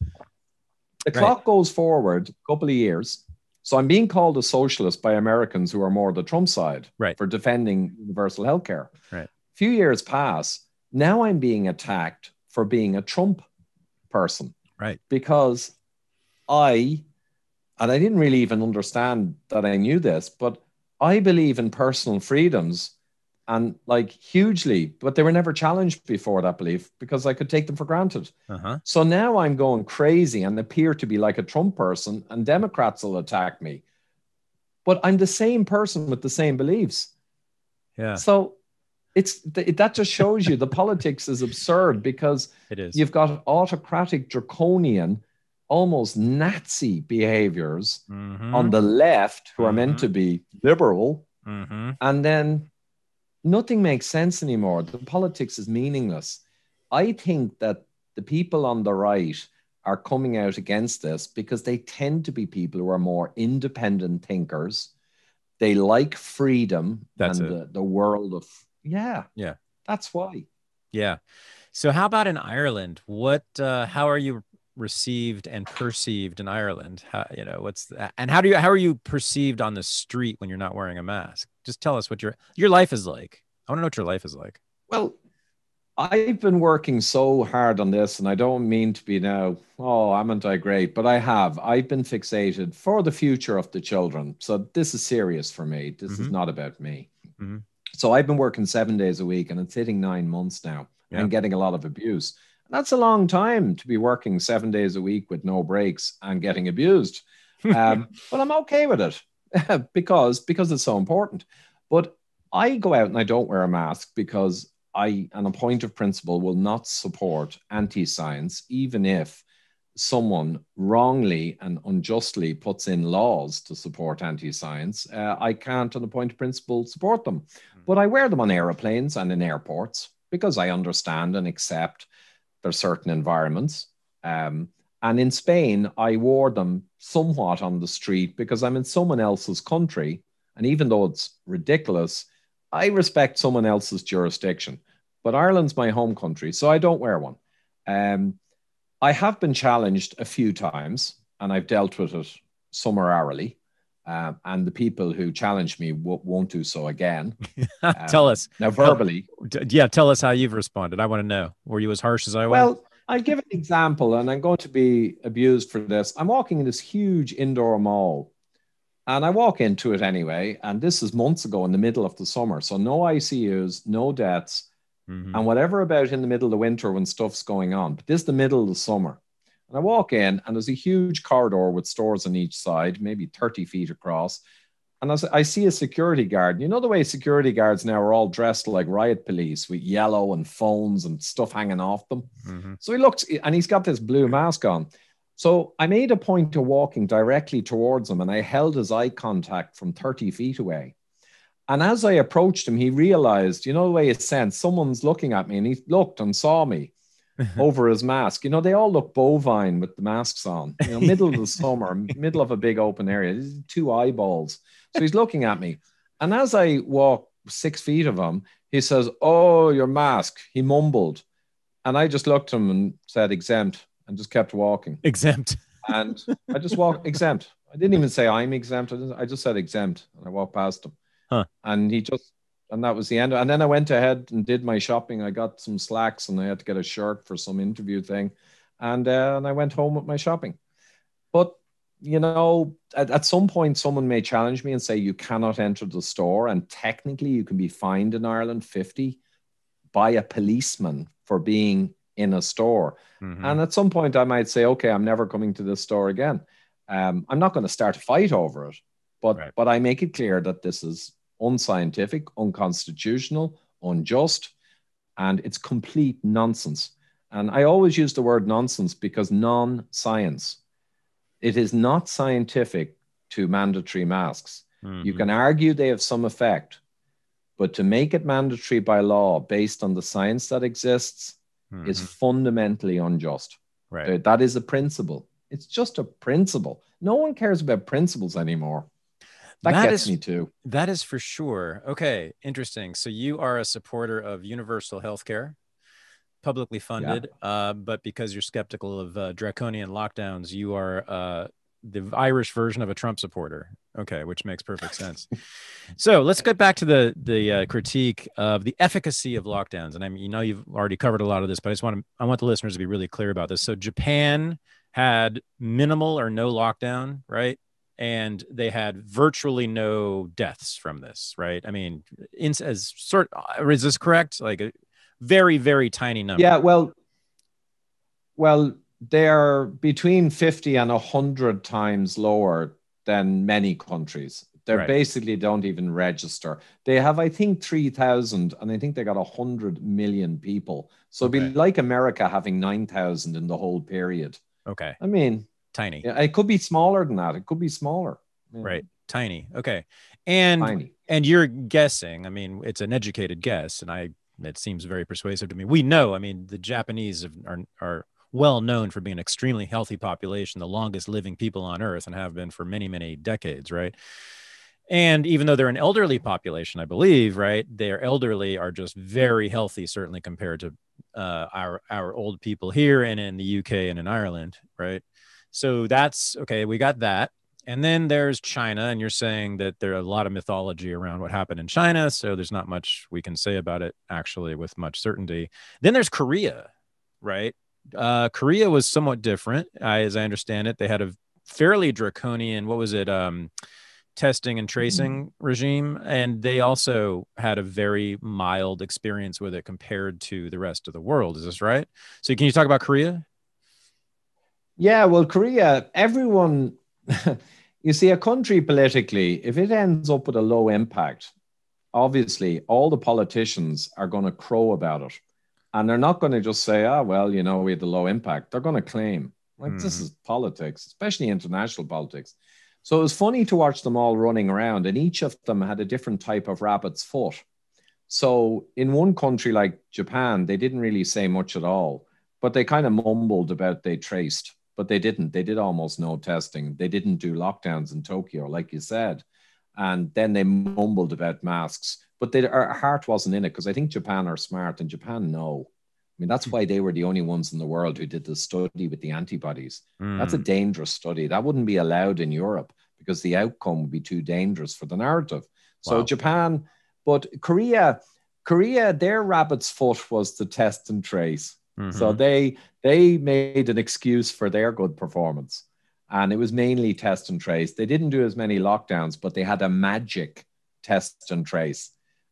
The clock goes forward a couple of years. So I'm being called a socialist by Americans who are more the Trump side for defending universal health care. Right. A few years pass. Now I'm being attacked for being a Trump person. Right. Because I didn't really even understand that I knew this, but I believe in personal freedoms and hugely, but they were never challenged before, that belief, because I could take them for granted. So now I'm going crazy and appear to be like a Trump person, and Democrats will attack me. But I'm the same person with the same beliefs. Yeah. So that just shows you the politics is absurd, because it is. You've got autocratic, draconian, almost Nazi behaviors on the left who are meant to be liberal. And then nothing makes sense anymore. The politics is meaningless. I think that the people on the right are coming out against this because they tend to be people who are more independent thinkers. They like freedom. That's and the world of, yeah. That's why. Yeah. So how about in Ireland? How are you received and perceived in Ireland? How, you know, what's that? And how are you perceived on the street when you're not wearing a mask? Just tell us what your life is like. I want to know what your life is like. Well, I've been working so hard on this, and I don't mean to be now, oh, haven't I great? But I have. I've been fixated for the future of the children. So this is serious for me. This is not about me. So I've been working 7 days a week, and it's hitting 9 months now, and getting a lot of abuse. And that's a long time to be working 7 days a week with no breaks and getting abused. But I'm okay with it because it's so important. But I go out and I don't wear a mask because I, on a point of principle, will not support anti-science, even if someone wrongly and unjustly puts in laws to support anti-science. I can't, on a point of principle, support them. But I wear them on airplanes and in airports because I understand and accept there's certain environments. And in Spain, I wore them somewhat on the street because I'm in someone else's country. And even though it's ridiculous, I respect someone else's jurisdiction, but Ireland's my home country, so I don't wear one. I have been challenged a few times, and I've dealt with it summarily. And the people who challenge me won't do so again. Tell us. Now, verbally. Tell us how you've responded. I want to know. Were you as harsh as I was? Well, I'll give an example, and I'm going to be abused for this. I'm walking in this huge indoor mall. And I walk into it anyway, and this is months ago in the middle of the summer. So no ICUs, no deaths, and whatever about in the middle of the winter when stuff's going on. But this is the middle of the summer. And I walk in, and there's a huge corridor with stores on each side, maybe 30 feet across. And I see a security guard. You know the way security guards now are all dressed like riot police with yellow and phones and stuff hanging off them. So he looks, and he's got this blue mask on. So I made a point of walking directly towards him, and I held his eye contact from 30 feet away. And as I approached him, he realized, you know, the way he sensed someone's looking at me, and he looked and saw me over his mask. You know, they all look bovine with the masks on, you know, middle of the summer, middle of a big open area, 2 eyeballs. So he's looking at me. And as I walk 6 feet of him, he says, "Oh, your mask." He mumbled. And I just looked at him and said, "Exempt," and just kept walking. Exempt. And I just walked exempt. I didn't even say I'm exempt. I just said exempt, and I walked past him. And that was the end. And then I went ahead and did my shopping. I got some slacks, and I had to get a shirt for some interview thing. And I went home with my shopping. But, you know, at some point, someone may challenge me and say, you cannot enter the store. And technically, you can be fined in Ireland 50 by a policeman for being in a store. And at some point, I might say, okay, I'm never coming to this store again. I'm not going to start a fight over it. But I make it clear that this is unscientific, unconstitutional, unjust, and it's complete nonsense. And I always use the word nonsense because non-science. It is not scientific to mandatory masks. You can argue they have some effect, but to make it mandatory by law based on the science that exists is fundamentally unjust. That is a principle. It's just a principle. No one cares about principles anymore. That gets me too. That is for sure. Okay, interesting. So you are a supporter of universal healthcare, publicly funded, but because you're skeptical of draconian lockdowns, you are the Irish version of a Trump supporter. Okay, which makes perfect sense. So let's get back to the critique of the efficacy of lockdowns. And you know, you've already covered a lot of this, but I want the listeners to be really clear about this. So Japan had minimal or no lockdown, right? And they had virtually no deaths from this, right? I mean, is this correct? Like a very, very tiny number. Yeah, well, they're between 50 and 100 times lower than many countries. They basically don't even register. They have, I think, 3,000, and I think they got 100 million people. So it'd be like America having 9,000 in the whole period. Okay. I mean, tiny. Yeah, it could be smaller than that. It could be smaller. Yeah. Right. Tiny. Okay. And you're guessing, I mean, it's an educated guess, and it seems very persuasive to me. We know, I mean, the Japanese are well known for being an extremely healthy population, the longest living people on earth, and have been for many, many decades, right? And even though they're an elderly population, I believe, right, their elderly are just very healthy, certainly compared to our old people here and in the UK and in Ireland, right? So that's okay. We got that. And then there's China, and you're saying that there are a lot of mythology around what happened in China, so there's not much we can say about it actually with much certainty. Then there's Korea, right? Korea was somewhat different, as I understand it. They had a fairly draconian, what was it, testing and tracing regime, and they also had a very mild experience with it compared to the rest of the world. Is this right? So can you talk about Korea? Yeah, well, Korea, everyone, you see, a country politically, if it ends up with a low impact, obviously all the politicians are going to crow about it. And they're not going to just say, ah, well, you know, we had the low impact. They're going to claim, like, this is politics, especially international politics. So it was funny to watch them all running around, and each of them had a different type of rabbit's foot. So in one country like Japan, they didn't really say much at all, but they kind of mumbled about they traced, but they didn't. They did almost no testing. They didn't do lockdowns in Tokyo, like you said. And then they mumbled about masks, but our heart wasn't in it, because I think Japan are smart, and Japan know. I mean, that's why they were the only ones in the world who did the study with the antibodies. That's a dangerous study. That wouldn't be allowed in Europe because the outcome would be too dangerous for the narrative. So wow. Japan, but Korea, their rabbit's foot was to test and trace. So they made an excuse for their good performance. And it was mainly test and trace. They didn't do as many lockdowns, but they had a magic test and trace.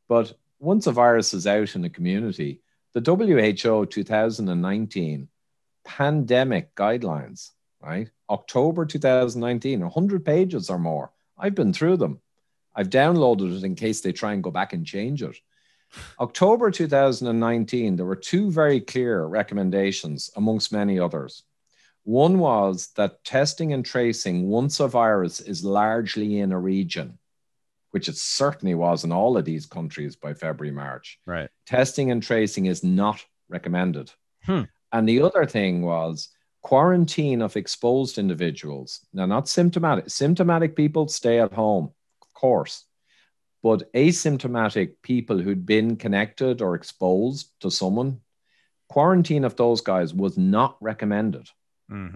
But once a virus is out in the community, the WHO 2019 pandemic guidelines, right? October 2019, 100 pages or more. I've been through them. I've downloaded it in case they try and go back and change it. October 2019, there were two very clear recommendations amongst many others. One was that testing and tracing, once a virus is largely in a region, which it certainly was in all of these countries by February, March. Right. Testing and tracing is not recommended. And the other thing was quarantine of exposed individuals. Now, not symptomatic. Symptomatic people stay at home, of course. But asymptomatic people who'd been connected or exposed to someone, quarantine of those guys was not recommended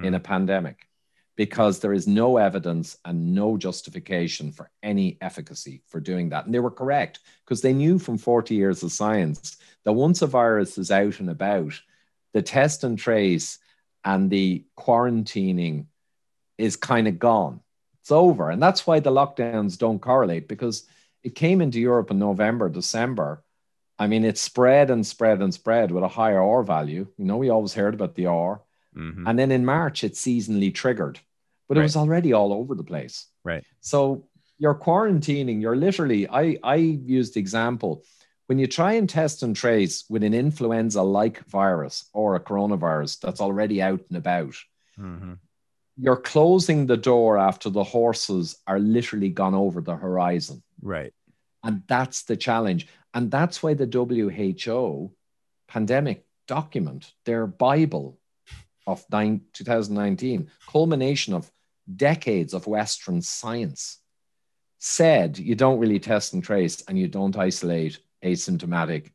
in a pandemic, because there is no evidence and no justification for any efficacy for doing that. And they were correct, because they knew from 40 years of science that once a virus is out and about, the test and trace and the quarantining is kind of gone. It's over. And that's why the lockdowns don't correlate, because it came into Europe in November, December. I mean, it spread and spread and spread with a higher R value. You know, we always heard about the R. And then in March, it seasonally triggered. But it was already all over the place. Right. So you're quarantining, you're literally, I used the example, when you try and test and trace with an influenza-like virus or a coronavirus that's already out and about, you're closing the door after the horses are literally gone over the horizon. Right. And that's the challenge. And that's why the WHO pandemic document, their Bible of 2019, culmination of decades of Western science, said you don't really test and trace and you don't isolate asymptomatic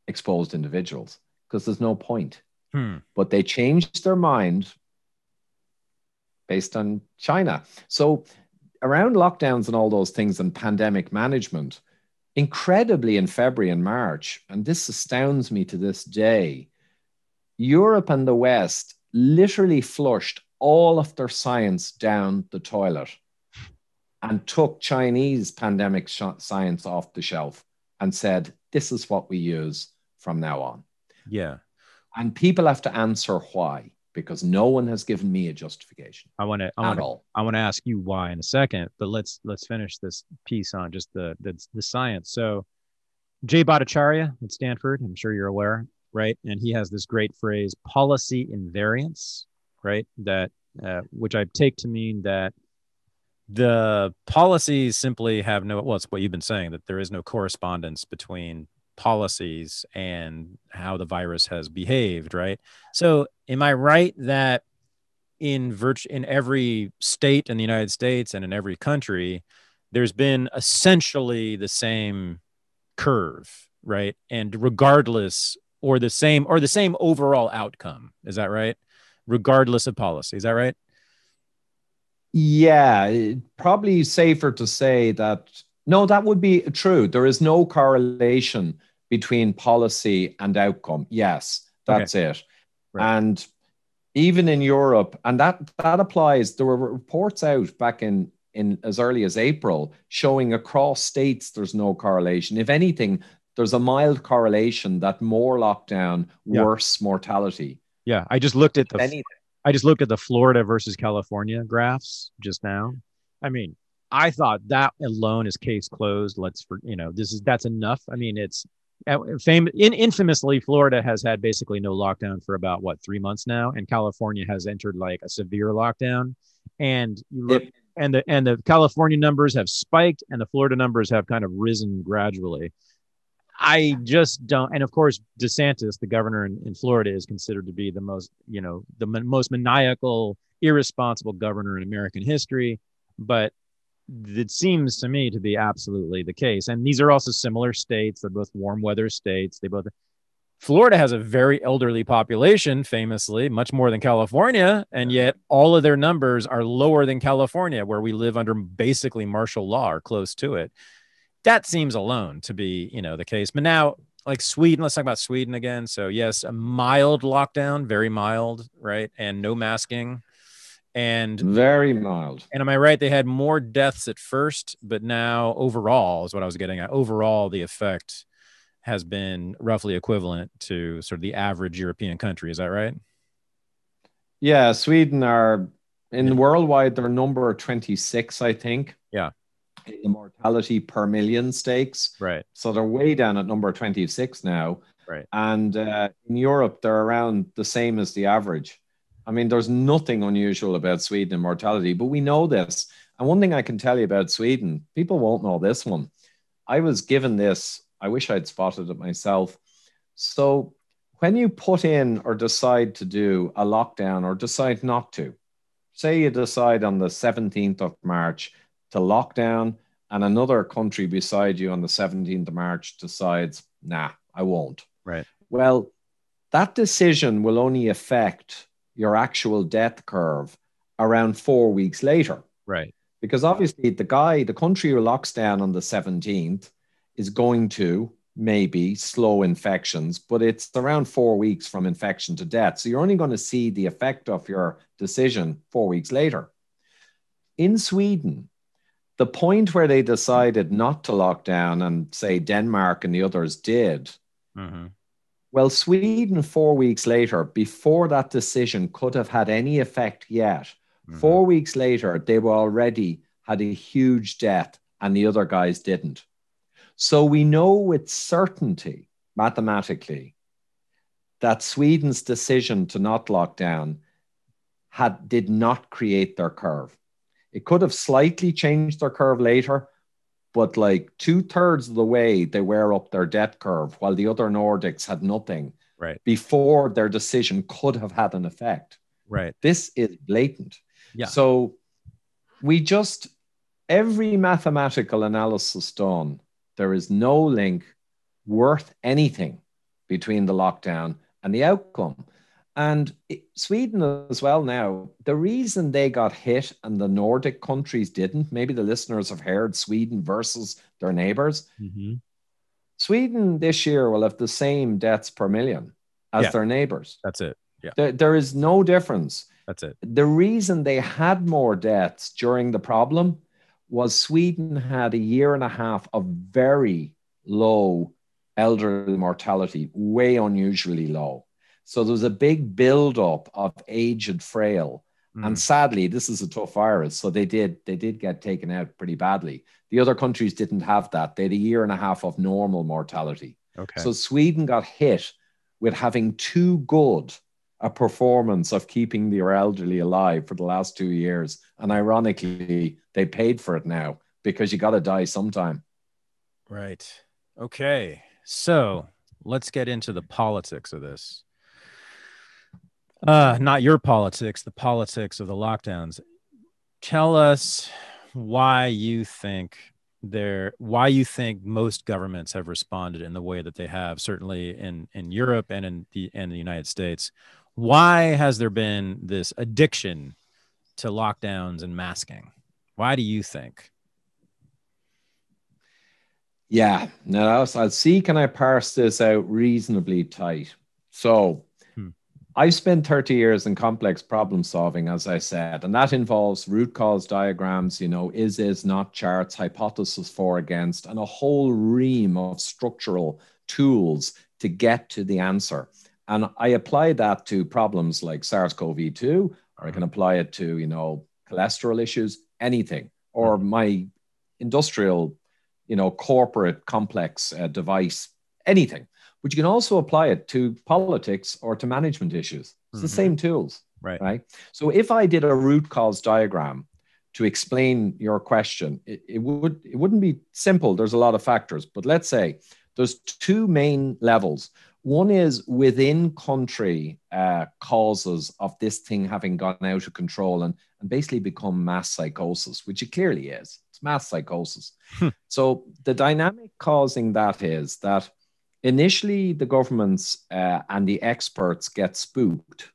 exposed individuals, because there's no point. But they changed their mind based on China. So around lockdowns and all those things and pandemic management, incredibly in February and March, and this astounds me to this day, Europe and the West literally flushed all of their science down the toilet and took Chinese pandemic science off the shelf and said, this is what we use from now on. Yeah. And people have to answer why, because no one has given me a justification. I want to ask you why in a second, but let's finish this piece on just the science. So Jay Bhattacharya at Stanford, I'm sure you're aware, right? And he has this great phrase, policy invariance, right? That which I take to mean that the policies simply have no, well, it's what you've been saying, that there is no correspondence between policies and how the virus has behaved, right? So am I right that in every state in the United States and in every country, there's been essentially the same curve, right? And regardless, or the same overall outcome. Is that right? Regardless of policy. Is that right? Yeah, probably safer to say that no, that would be true. There is no correlation between policy and outcome. Yes, Okay. that's it. Right. And even in Europe, and that applies. There were reports out back in as early as April showing across states there's no correlation. If anything, there's a mild correlation that more lockdown, Yeah. worse mortality. Yeah. I just looked at If anything. the Florida versus California graphs just now. I mean, I thought that alone is case closed. That's enough. I mean, it's infamously, Florida has had basically no lockdown for about 3 months now, and California has entered like a severe lockdown. And you look, and the California numbers have spiked, and the Florida numbers have kind of risen gradually. I just don't. And of course, DeSantis, the governor in Florida, is considered to be the most maniacal, irresponsible governor in American history. But it seems to me to be absolutely the case. And these are also similar states. They're both warm weather states. Florida has a very elderly population, famously, much more than California. And yet all of their numbers are lower than California, where we live under basically martial law or close to it. That seems alone to be, the case. But now, like Sweden, let's talk about Sweden again. So yes, a mild lockdown, very mild, right? And no masking. And very mild. And am I right? They had more deaths at first, but now overall is what I was getting at. Overall, the effect has been roughly equivalent to sort of the average European country. Is that right? Yeah, Sweden are worldwide, they're number 26, I think. Yeah. In the mortality per million stakes. Right. So they're way down at number 26 now. Right. And in Europe, they're around the same as the average. I mean, there's nothing unusual about Sweden in mortality, but we know this. And one thing I can tell you about Sweden, people won't know this one. I was given this, I wish I'd spotted it myself. So when you put in or decide to do a lockdown or decide not to, say you decide on the 17th of March to lock down, and another country beside you on the 17th of March decides, nah, I won't. Right. Well, that decision will only affect your actual death curve around 4 weeks later. Right. Because obviously the country who locks down on the 17th is going to maybe slow infections, but it's around 4 weeks from infection to death. So you're only going to see the effect of your decision 4 weeks later. In Sweden, the point where they decided not to lock down and say Denmark and the others did, well, Sweden 4 weeks later, before that decision could have had any effect yet, 4 weeks later, they were already had a huge death and the other guys didn't. So we know with certainty, mathematically, that Sweden's decision to not lock down did not create their curve. It could have slightly changed their curve later, but like 2/3 of the way they were up their death curve, while the other Nordics had nothing. Right. Before their decision could have had an effect. Right. This is blatant. Yeah. So every mathematical analysis done, there is no link worth anything between the lockdown and the outcome. And Sweden as well now, the reason they got hit and the Nordic countries didn't, maybe the listeners have heard Sweden versus their neighbors. Sweden this year will have the same deaths per million as their neighbors. That's it. Yeah. There is no difference. That's it. The reason they had more deaths during the problem was Sweden had a year and a half of very low elderly mortality, way unusually low. So there was a big buildup of aged frail. And sadly, this is a tough virus. So they did get taken out pretty badly. The other countries didn't have that. They had a year and a half of normal mortality. Okay. So Sweden got hit with having too good a performance of keeping the elderly alive for the last 2 years. And ironically, they paid for it now because you got to die sometime. Right. Okay. So let's get into the politics of this. Not your politics, the politics of the lockdowns. Tell us why you think why you think most governments have responded in the way that they have, certainly in Europe and in the United States. Why has there been this addiction to lockdowns and masking? Why do you think? Yeah, now I'll see, can I parse this out reasonably tight? So I've spent 30 years in complex problem solving, as I said, and that involves root cause diagrams, is, not charts, hypothesis for, against, and a whole ream of structural tools to get to the answer. And I apply that to problems like SARS-CoV-2, or I can apply it to, cholesterol issues, anything, or my industrial, corporate complex device, anything. But you can also apply it to politics or to management issues. It's the same tools, right? So if I did a root cause diagram to explain your question, it wouldn't be simple. There's a lot of factors, but let's say there's two main levels. One is within country causes of this thing having gone out of control and basically become mass psychosis, which it clearly is. It's mass psychosis. So the dynamic causing that is that initially the governments and the experts get spooked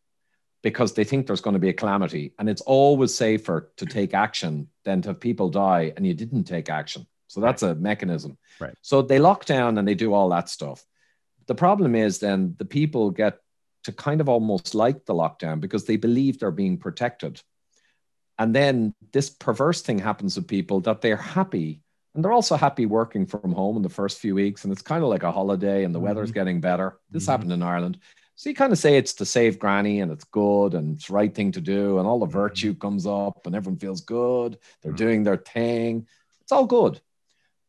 because they think there's going to be a calamity, and it's always safer to take action than to have people die and you didn't take action. So that's a mechanism. Right. So they lock down and they do all that stuff. The problem is then the people get to kind of almost like the lockdown because they believe they're being protected. And then this perverse thing happens with people that they're happy, and they're also happy working from home in the first few weeks. And it's kind of like a holiday and the weather's getting better. This happened in Ireland. So you kind of say it's to save granny and it's good and it's the right thing to do. And all the virtue comes up and everyone feels good. They're doing their thing. It's all good.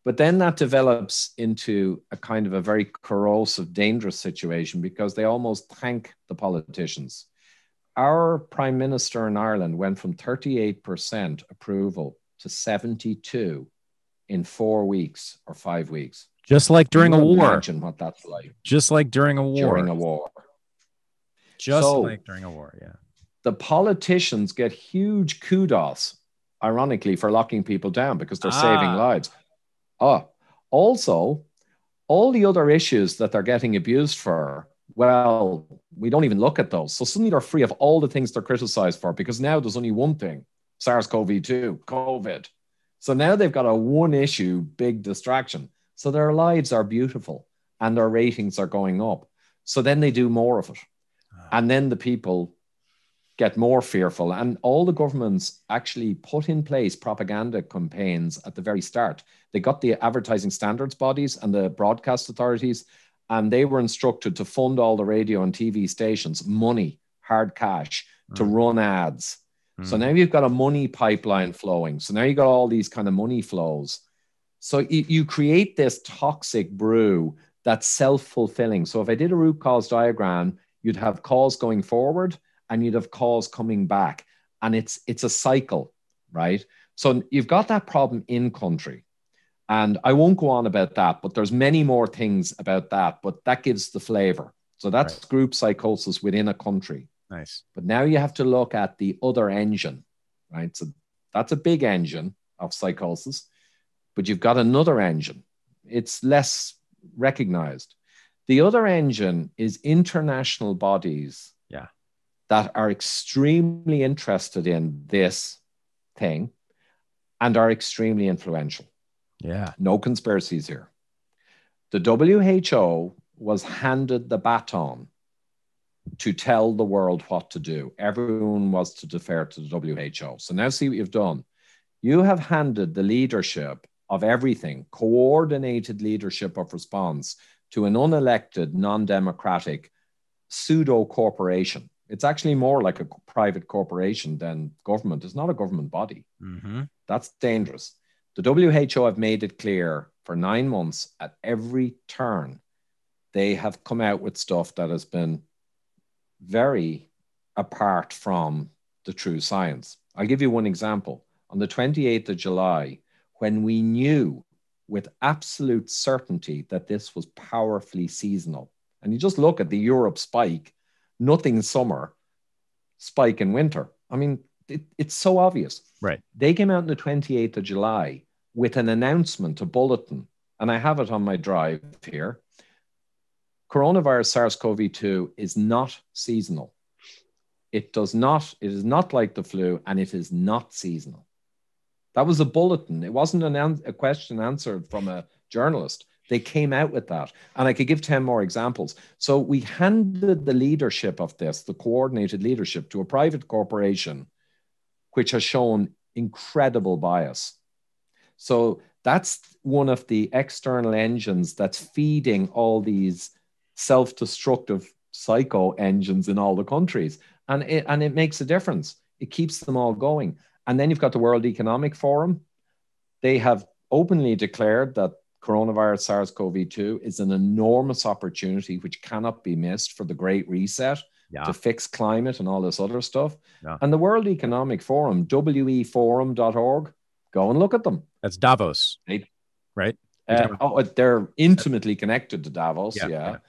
But then that develops into a kind of a very corrosive, dangerous situation because they almost thank the politicians. Our prime minister in Ireland went from 38% approval to 72% in 4 weeks or 5 weeks. Just like during a war. Imagine what that's like. Just like during a war. During a war. Just like during a war, yeah. The politicians get huge kudos, ironically, for locking people down because they're saving lives. Also, all the other issues that they're getting abused for, well, we don't even look at those. So suddenly they're free of all the things they're criticized for because now there's only one thing, SARS-CoV-2, COVID. So now they've got a one issue, big distraction. So their lives are beautiful and their ratings are going up. So then they do more of it. And then the people get more fearful. And all the governments actually put in place propaganda campaigns at the very start. They got the advertising standards bodies and the broadcast authorities, and they were instructed to fund all the radio and TV stations, money, hard cash, to run ads. So now you've got a money pipeline flowing. So now you've got all these kind of money flows. So you create this toxic brew that's self-fulfilling. So if I did a root cause diagram, you'd have cause going forward and you'd have cause coming back. And it's a cycle, right? So you've got that problem in country. And I won't go on about that, but there's many more things about that, but that gives the flavor. So that's group psychosis within a country. Nice. But now you have to look at the other engine, right? So that's a big engine of psychosis, but you've got another engine. It's less recognized. The other engine is international bodies that are extremely interested in this thing and are extremely influential. Yeah. No conspiracies here. The WHO was handed the baton to tell the world what to do. Everyone was to defer to the WHO. So now see what you've done. You have handed the leadership of everything, coordinated leadership of response, to an unelected, non-democratic pseudo corporation. It's actually more like a private corporation than government. It's not a government body. That's dangerous. The WHO have made it clear for 9 months at every turn, they have come out with stuff that has been very apart from the true science. I'll give you one example. On the 28th of July, when we knew with absolute certainty that this was powerfully seasonal, and you just look at the Europe spike, nothing summer, spike in winter. I mean, it's so obvious. Right. They came out on the 28th of July with an announcement, a bulletin, and I have it on my drive here. Coronavirus SARS-CoV-2 is not seasonal. It is not like the flu, and it is not seasonal. That was a bulletin. It wasn't a question answered from a journalist. They came out with that. And I could give 10 more examples. So we handed the leadership of this, the coordinated leadership, to a private corporation, which has shown incredible bias. So that's one of the external engines that's feeding all these self-destructive psycho engines in all the countries. And it makes a difference. It keeps them all going. And then you've got the World Economic Forum. They have openly declared that coronavirus SARS-CoV-2 is an enormous opportunity which cannot be missed for the Great Reset to fix climate and all this other stuff. Yeah. And the World Economic Forum, weforum.org, go and look at them. That's Davos, right? They're intimately connected to Davos, yeah.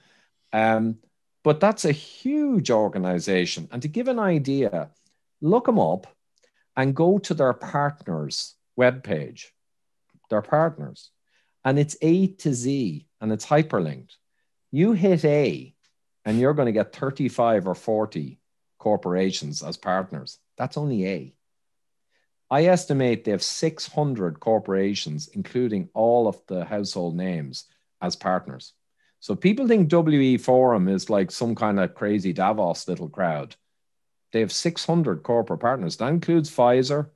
But that's a huge organization. And to give an idea, look them up and go to their partners webpage, their partners. And it's A to Z, and it's hyperlinked. You hit A, and you're going to get 35 or 40 corporations as partners. That's only A. I estimate they have 600 corporations, including all of the household names, as partners. So people think WE Forum is like some kind of crazy Davos little crowd. They have 600 corporate partners. That includes Pfizer.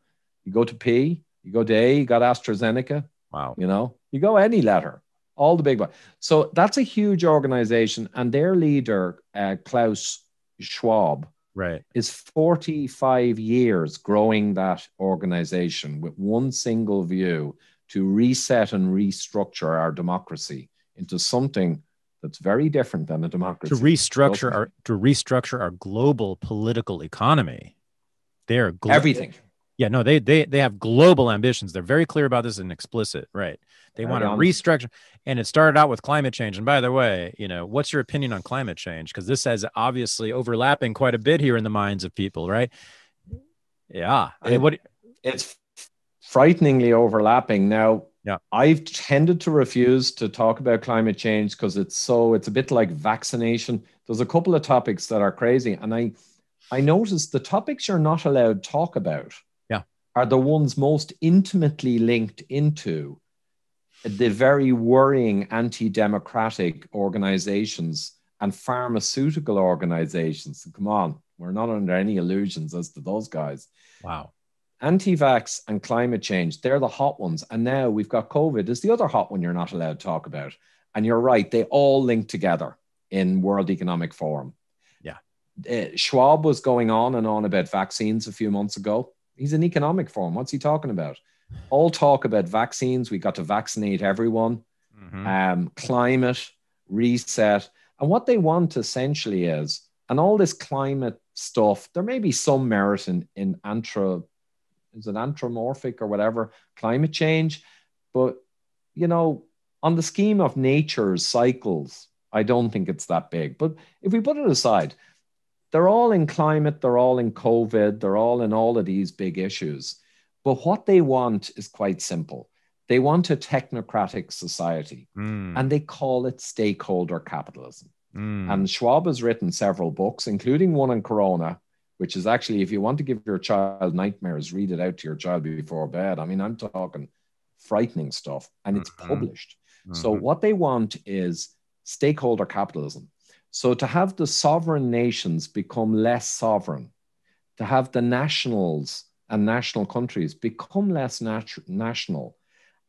You go to P, you go to A, you got AstraZeneca. Wow. You know, you go any letter, all the big ones. So that's a huge organization. And their leader, Klaus Schwab, is 45 years growing that organization with one single view to reset and restructure our democracy into something that's very different than a democracy. To restructure our global political economy. They're everything. Yeah, no, they have global ambitions. They're very clear about this and explicit, right? They want to restructure, and it started out with climate change. And by the way, you know, what's your opinion on climate change? Because this has obviously overlapping quite a bit here in the minds of people, right? Yeah, I mean, it's frighteningly overlapping now. Yeah, I've tended to refuse to talk about climate change because it's a bit like vaccination. There's a couple of topics that are crazy, and I noticed the topics you're not allowed to talk about are the ones most intimately linked into the very worrying anti-democratic organizations and pharmaceutical organizations. Come on, we're not under any illusions as to those guys. Wow. Anti-vax and climate change, they're the hot ones. And now we've got COVID is the other hot one you're not allowed to talk about. And you're right, they all link together in World Economic Forum. Yeah. Schwab was going on and on about vaccines a few months ago. He's an economic forum. What's he talking about? All talk about vaccines. We got to vaccinate everyone. Mm-hmm. Climate, reset. And what they want essentially is, and all this climate stuff, there may be some merit in anthropomorphic or whatever, climate change. But, you know, on the scheme of nature's cycles, I don't think it's that big. But if we put it aside, they're all in climate, they're all in COVID, they're all in all of these big issues. But what they want is quite simple. They want a technocratic society, and they call it stakeholder capitalism. And Schwab has written several books, including one on Corona, which is actually, if you want to give your child nightmares, read it out to your child before bed. I mean, I'm talking frightening stuff, and it's published. So what they want is stakeholder capitalism. So to have the sovereign nations become less sovereign, to have the nationals and national countries become less national,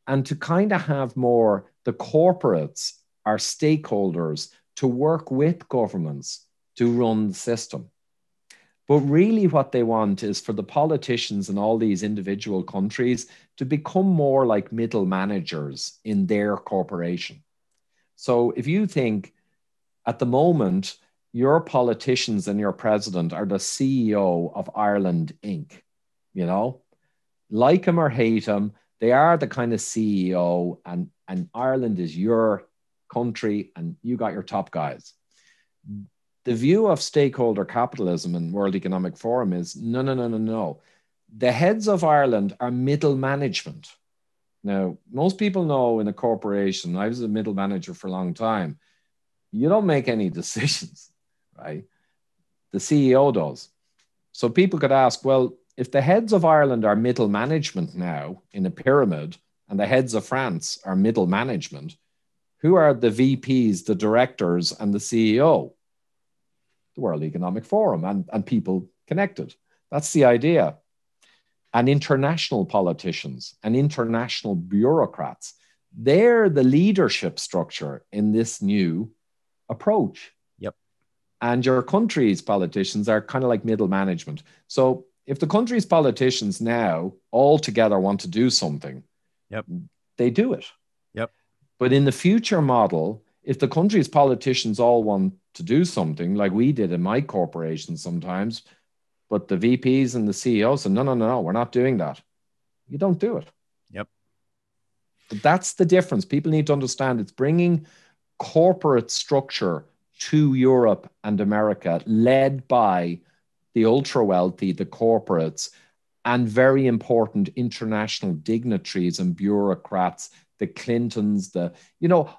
and to kind of have more the corporates, our stakeholders, to work with governments to run the system. But really what they want is for the politicians in all these individual countries to become more like middle managers in their corporation. So if you think at the moment, your politicians and your president are the CEO of Ireland Inc., you know, like him or hate him, they are the kind of CEO, and Ireland is your country and you got your top guys. The view of stakeholder capitalism in World Economic Forum is no. The heads of Ireland are middle management. Now, most people know in a corporation, I was a middle manager for a long time, you don't make any decisions, right? The CEO does. So people could ask, well, if the heads of Ireland are middle management now in a pyramid and the heads of France are middle management, who are the VPs, the directors, and the CEO? The World Economic Forum and people connected. That's the idea. And international politicians and international bureaucrats, they're the leadership structure in this new approach. Yep. And your country's politicians are kind of like middle management. So if the country's politicians now all together want to do something, yep, they do it. Yep. But in the future model, if the country's politicians all want to do something like we did in my corporation sometimes, but the VPs and the CEOs said, no, we're not doing that. You don't do it. Yep. But that's the difference. People need to understand it's bringing corporate structure to Europe and America, led by the ultra wealthy, the corporates, and very important international dignitaries and bureaucrats, the Clintons,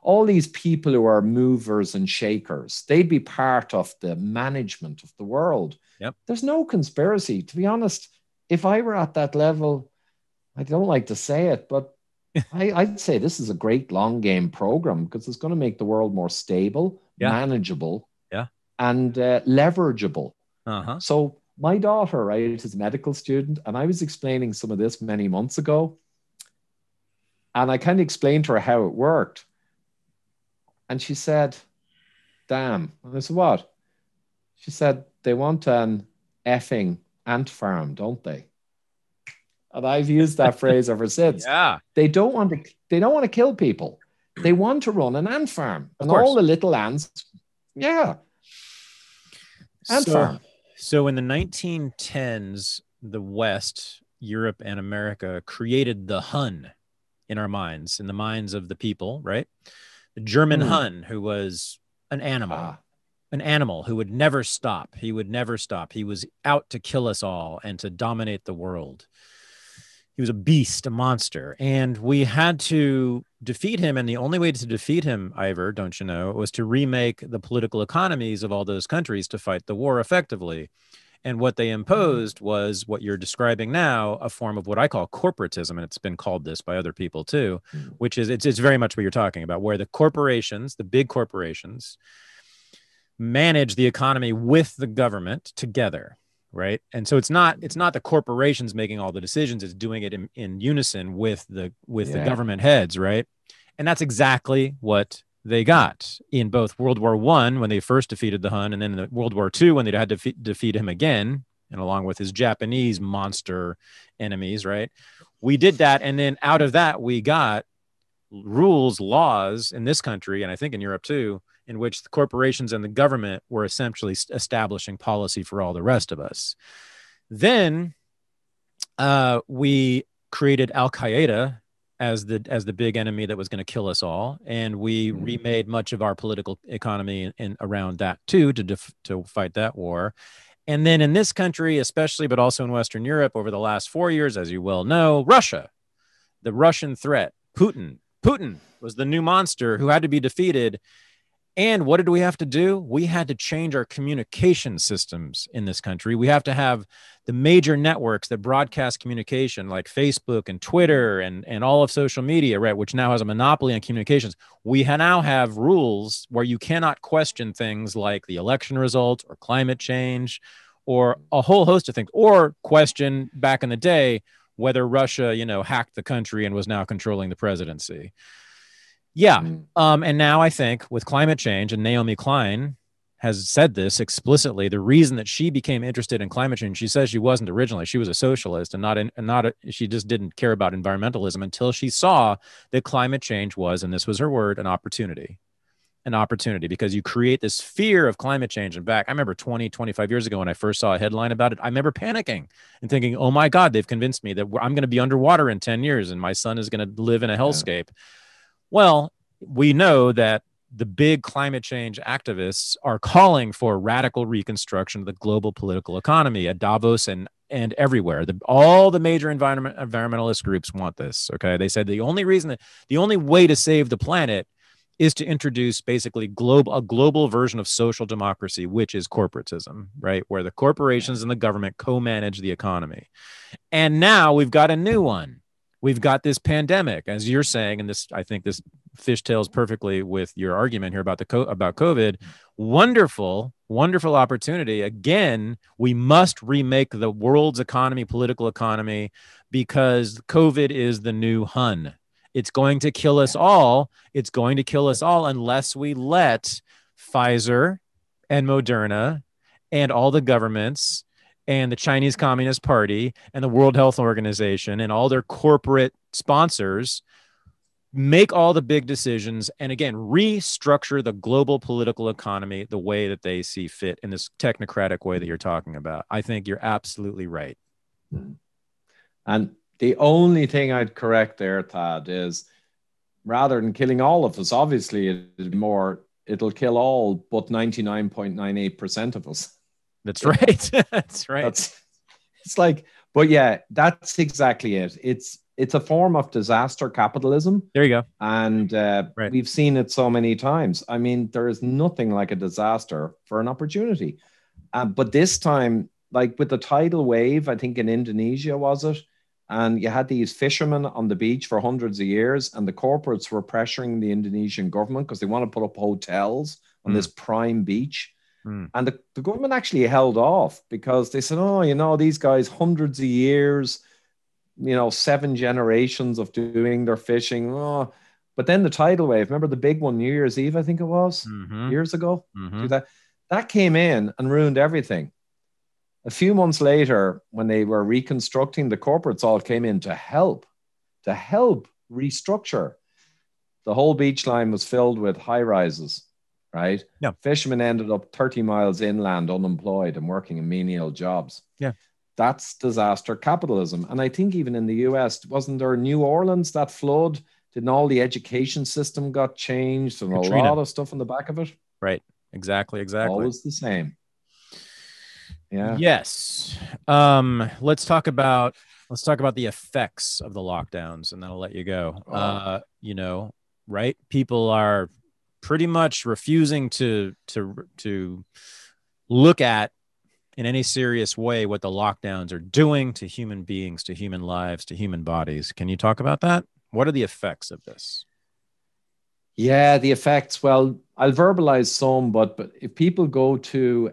all these people who are movers and shakers. They'd be part of the management of the world. Yep. There's no conspiracy. To be honest, if I were at that level, I don't like to say it, but I'd say this is a great long game program because it's going to make the world more stable, manageable, and leverageable. So my daughter, right, is a medical student, and I was explaining some of this many months ago. And I kind of explained to her how it worked. And she said, damn. And I said, what? She said, they want an effing ant farm, don't they? And I've used that phrase ever since. Yeah. They don't want to kill people. They want to run an ant farm. And all the little ants, ant farm. So in the 1910s, the West, Europe and America created the Hun in our minds, in the minds of the people, right? The German Hun, who was an animal who would never stop. He would never stop. He was out to kill us all and to dominate the world. He was a beast, a monster. And we had to defeat him. And the only way to defeat him, Ivor, don't you know, was to remake the political economies of all those countries to fight the war effectively. And what they imposed was what you're describing now, a form of what I call corporatism. And it's been called this by other people too, which is, it's very much what you're talking about, where the corporations, the big corporations, manage the economy with the government together, right? And so it's not the corporations making all the decisions, it's doing it in unison with the government heads, right? And that's exactly what they got in both World War I, when they first defeated the Hun, and then in World War II, when they had to defeat him again, and along with his Japanese monster enemies, right? We did that, and then out of that, we got rules, laws in this country, and I think in Europe too, in which the corporations and the government were essentially establishing policy for all the rest of us. Then we created Al-Qaeda as the big enemy that was going to kill us all, and we remade much of our political economy in around that too, to fight that war. And then in this country, especially, but also in Western Europe, over the last 4 years, as you well know, Russia, the Russian threat, Putin was the new monster who had to be defeated. And what did we have to do? We had to change our communication systems in this country. We have to have the major networks that broadcast communication, like Facebook and Twitter and all of social media, right, which now has a monopoly on communications. We now have rules where you cannot question things like the election result or climate change or a whole host of things, or question back in the day whether Russia, hacked the country and was now controlling the presidency. Yeah. And now I think with climate change, and Naomi Klein has said this explicitly, the reason that she became interested in climate change, she says she wasn't originally, she was a socialist and she just didn't care about environmentalism until she saw that climate change was, and this was her word, an opportunity, because you create this fear of climate change. And back, I remember 25 years ago when I first saw a headline about it, I remember panicking and thinking, oh my God, they've convinced me that I'm going to be underwater in 10 years and my son is going to live in a hellscape. Yeah. Well, we know that the big climate change activists are calling for radical reconstruction of the global political economy. At Davos in and everywhere. All the major environmentalist groups want this. Okay, they said the only way to save the planet is to introduce basically a global version of social democracy, which is corporatism, right? Where the corporations and the government co-manage the economy. And now we've got a new one. We've got this pandemic, as you're saying, and this, I think this fishtails perfectly with your argument here about about COVID. Wonderful, wonderful opportunity. Again, we must remake the world's economy, political economy, because COVID is the new Hun. It's going to kill us all. It's going to kill us all unless we let Pfizer and Moderna and all the governments and the Chinese Communist Party and the World Health Organization and all their corporate sponsors make all the big decisions and, again, restructure the global political economy the way that they see fit in this technocratic way that you're talking about. I think you're absolutely right. And the only thing I'd correct there, Thad, is rather than killing all of us, obviously it'll kill all but 99.98% of us. That's right. That's right. It's like, but yeah, that's exactly it. It's a form of disaster capitalism. There you go. And right. We've seen it so many times. I mean, there is nothing like a disaster for an opportunity. But this time, like with the tidal wave, I think in Indonesia, was it? And you had these fishermen on the beach for hundreds of years, and the corporates were pressuring the Indonesian government because they want to put up hotels on this prime beach. And the government actually held off because they said, oh, you know, these guys, hundreds of years, you know, 7 generations of doing their fishing. Oh. But then the tidal wave, remember the big one, New Year's Eve, I think it was, years ago? That came in and ruined everything. A few months later, when they were reconstructing, the corporates all came in to help restructure. The whole beach line was filled with high rises. Right? Yeah. Fishermen ended up 30 miles inland, unemployed and working in menial jobs. Yeah. That's disaster capitalism. And I think even in the US, wasn't there New Orleans, that flood? Didn't all the education system got changed and Katrina. A lot of stuff on the back of it? Right. Exactly. Always the same. Yeah. Yes. Let's talk about the effects of the lockdowns, and then I'll let you go. You know, right? People are pretty much refusing to look at in any serious way what the lockdowns are doing to human beings, to human lives, to human bodies. Can you talk about that? What are the effects of this? Yeah, the effects. Well, I'll verbalize some, but if people go to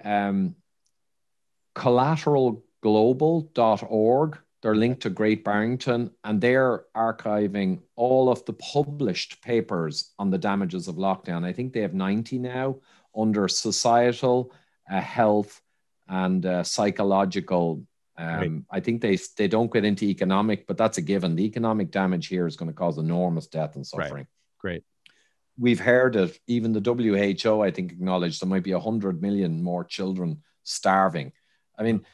collateralglobal.org, they're linked to Great Barrington, and they're archiving all of the published papers on the damages of lockdown. I think they have 90 now under societal, health, and psychological. I think they don't get into economic, but that's a given. The economic damage here is going to cause enormous death and suffering. Right. Great. We've heard it. Even the WHO, I think, acknowledged there might be 100 million more children starving. I mean,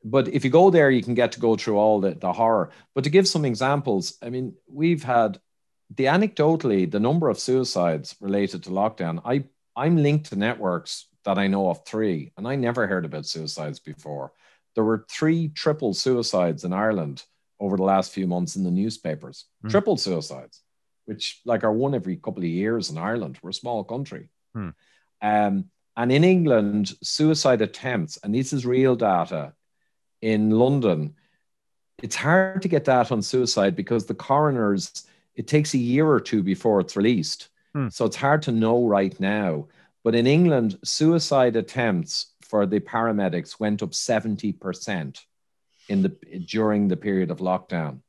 but if you go there, you can go through all the horror. But to give some examples, I mean, we've had anecdotally, the number of suicides related to lockdown. I'm linked to networks that I know of 3, and I never heard about suicides before. There were 3 triple suicides in Ireland over the last few months in the newspapers. Triple suicides, which like are one every couple of years in Ireland. We're a small country. And in England, suicide attempts, and this is real data, in London, it's hard to get that on suicide because the coroners, it takes a year or 2 before it's released. So it's hard to know right now. But in England, suicide attempts for the paramedics went up 70% during the period of lockdown.